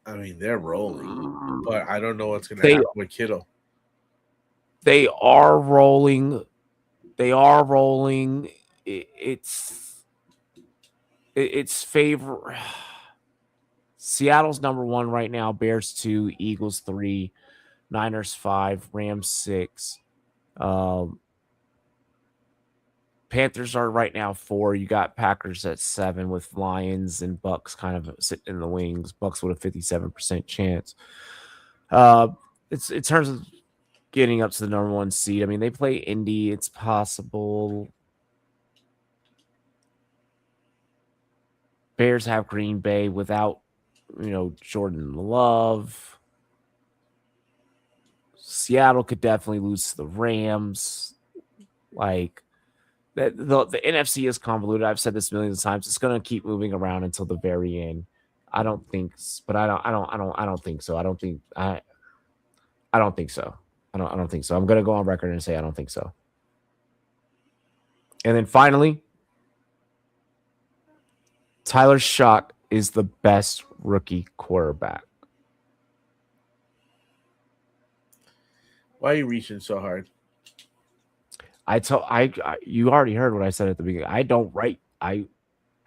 I mean, they're rolling, but I don't know what's going to happen with Kittle. They are rolling. It's favor. Seattle's number 1 right now. Bears 2, Eagles 3, Niners 5, Rams 6. Panthers are right now 4. You got Packers at 7 with Lions and Bucks kind of sitting in the wings. Bucks with a 57% chance. It's in terms of getting up to the number 1 seed. I mean, they play Indy. It's possible. Bears have Green Bay without, you know, Jordan Love. Seattle could definitely lose to the Rams. Like, the NFC is convoluted. I've said this millions of times. It's going to keep moving around until the very end. I don't think so. I don't think so. I don't think so. I'm going to go on record and say I don't think so. And then finally, Tyler Shock is the best rookie quarterback. Why are you reaching so hard? You already heard what I said at the beginning. I don't write. I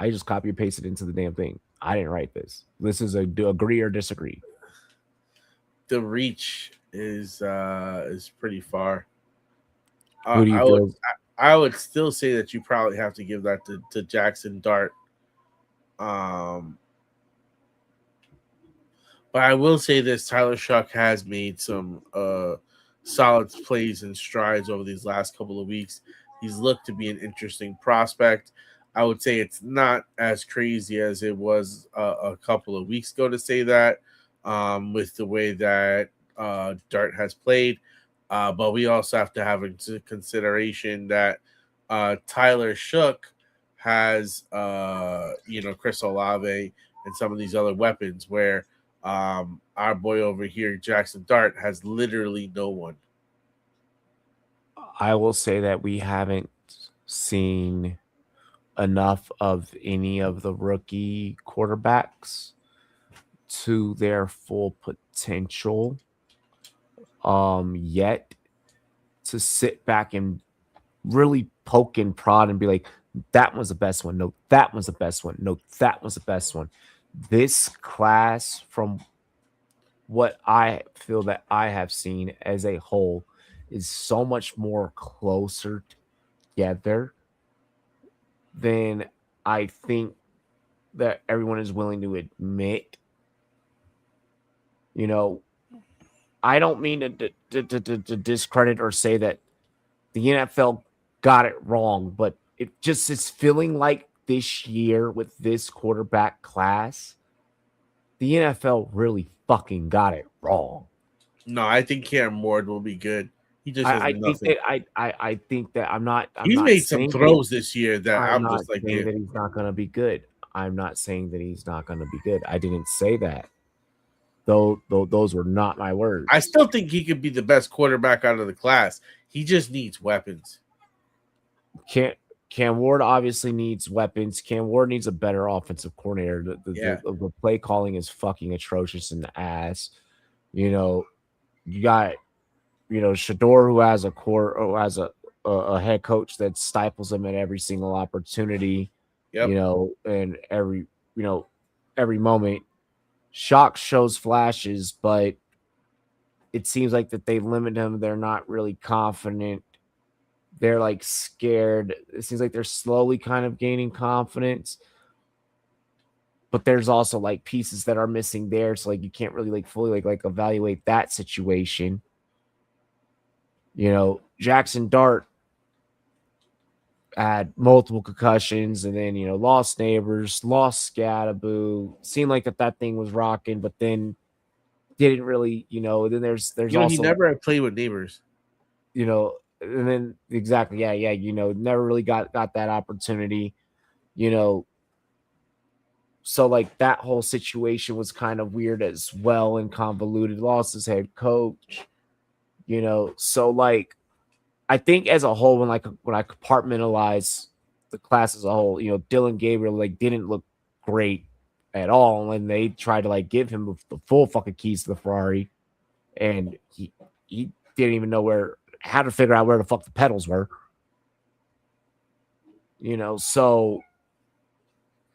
just copy and paste it into the damn thing. I didn't write this. This is a agree or disagree. The reach is pretty far. Who do you feel? I would still say that you probably have to give that to Jackson Dart. But I will say this: Tyler Shuck has made some solid plays and strides over these last couple of weeks. He's looked to be an interesting prospect. I would say it's not as crazy as it was a couple of weeks ago to say that, with the way that Dart has played. But we also have to have into consideration that Tyler Shook has, Chris Olave and some of these other weapons where our boy over here, Jackson Dart, has literally no one. I will say that we haven't seen enough of any of the rookie quarterbacks to their full potential yet to sit back and really poke and prod and be like, that was the best one. No, that was the best one. No, that was the best one. This class, from what I feel that I have seen as a whole, is so much more closer together than I think that everyone is willing to admit. You know, I don't mean to discredit or say that the NFL got it wrong, but it just is feeling like this year with this quarterback class, the NFL really fucking got it wrong. No, I think Cam Ward will be good. He just has I think that I think that he's not made some throws this year that I'm just not saying that he's not going to be good. I'm not saying that he's not going to be good. I didn't say that. Though those were not my words. I still think he could be the best quarterback out of the class. He just needs weapons. Cam Ward obviously needs weapons. Cam Ward needs a better offensive coordinator. The play calling is fucking atrocious in the ass. You know, you got Shador, who has a head coach that stifles him at every single opportunity. Yep. And every moment. Shock shows flashes, but it seems like that they limit him. They're not really confident. They're like scared. It seems like they're slowly kind of gaining confidence. But there's also like pieces that are missing there. So like you can't really like fully like evaluate that situation. Jackson Dart had multiple concussions and then, lost neighbors, lost Scattaboo. Seemed like that thing was rocking, but then didn't really, then there's also he never had played with neighbors. And then exactly, yeah, never really got that opportunity, so like that whole situation was kind of weird as well and convoluted. Lost his head coach, so like I think as a whole, when I compartmentalize the class as a whole, Dylan Gabriel like didn't look great at all, and they tried to like give him the full fucking keys to the Ferrari, and he didn't even know how to figure out where the fuck the pedals were. So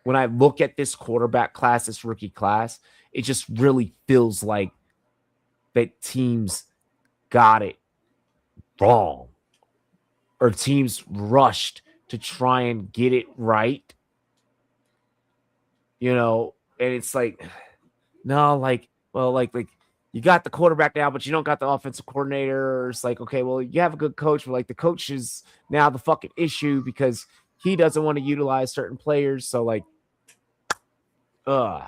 when I look at this quarterback class, this rookie class, it just really feels like that teams got it wrong. Or teams rushed to try and get it right. And it's like, no, like, well, like you got the quarterback now, but you don't got the offensive coordinator. Or it's like, okay, well, you have a good coach, but like the coach is now the fucking issue because he doesn't want to utilize certain players. So like, other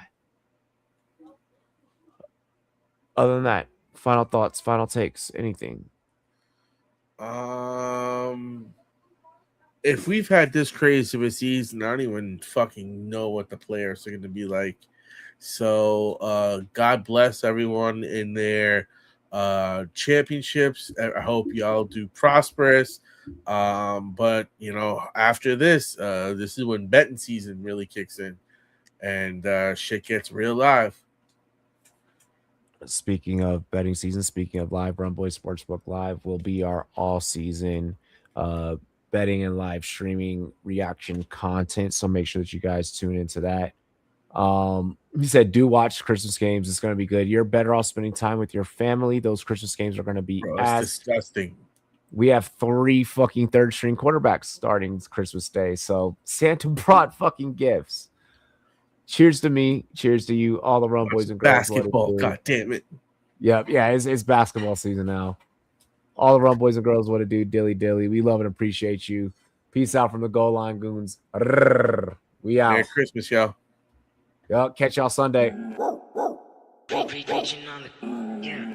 than that, final thoughts, final takes, anything. If we've had this crazy of a season, I don't even fucking know what the players are going to be like. So, God bless everyone in their championships. I hope y'all do prosperous. But after this is when betting season really kicks in, and shit gets real live. Speaking of betting season, speaking of live, Rumboy Sportsbook Live will be our all-season betting and live streaming reaction content. So make sure that you guys tune into that. He said, do watch Christmas games. It's going to be good. You're better off spending time with your family. Those Christmas games are going to be disgusting. we have 3 fucking third string quarterbacks starting Christmas Day. So Santa brought fucking gifts. Cheers to me. Cheers to you. All the Rum Boys and Girls. Basketball. God damn it. Yep. Yeah. It's basketball season now. All the Rum Boys and Girls, what it do, dilly dilly. We love and appreciate you. Peace out from the Goal Line Goons. We out. Merry Christmas, y'all. Yep. Catch y'all Sunday. Yeah.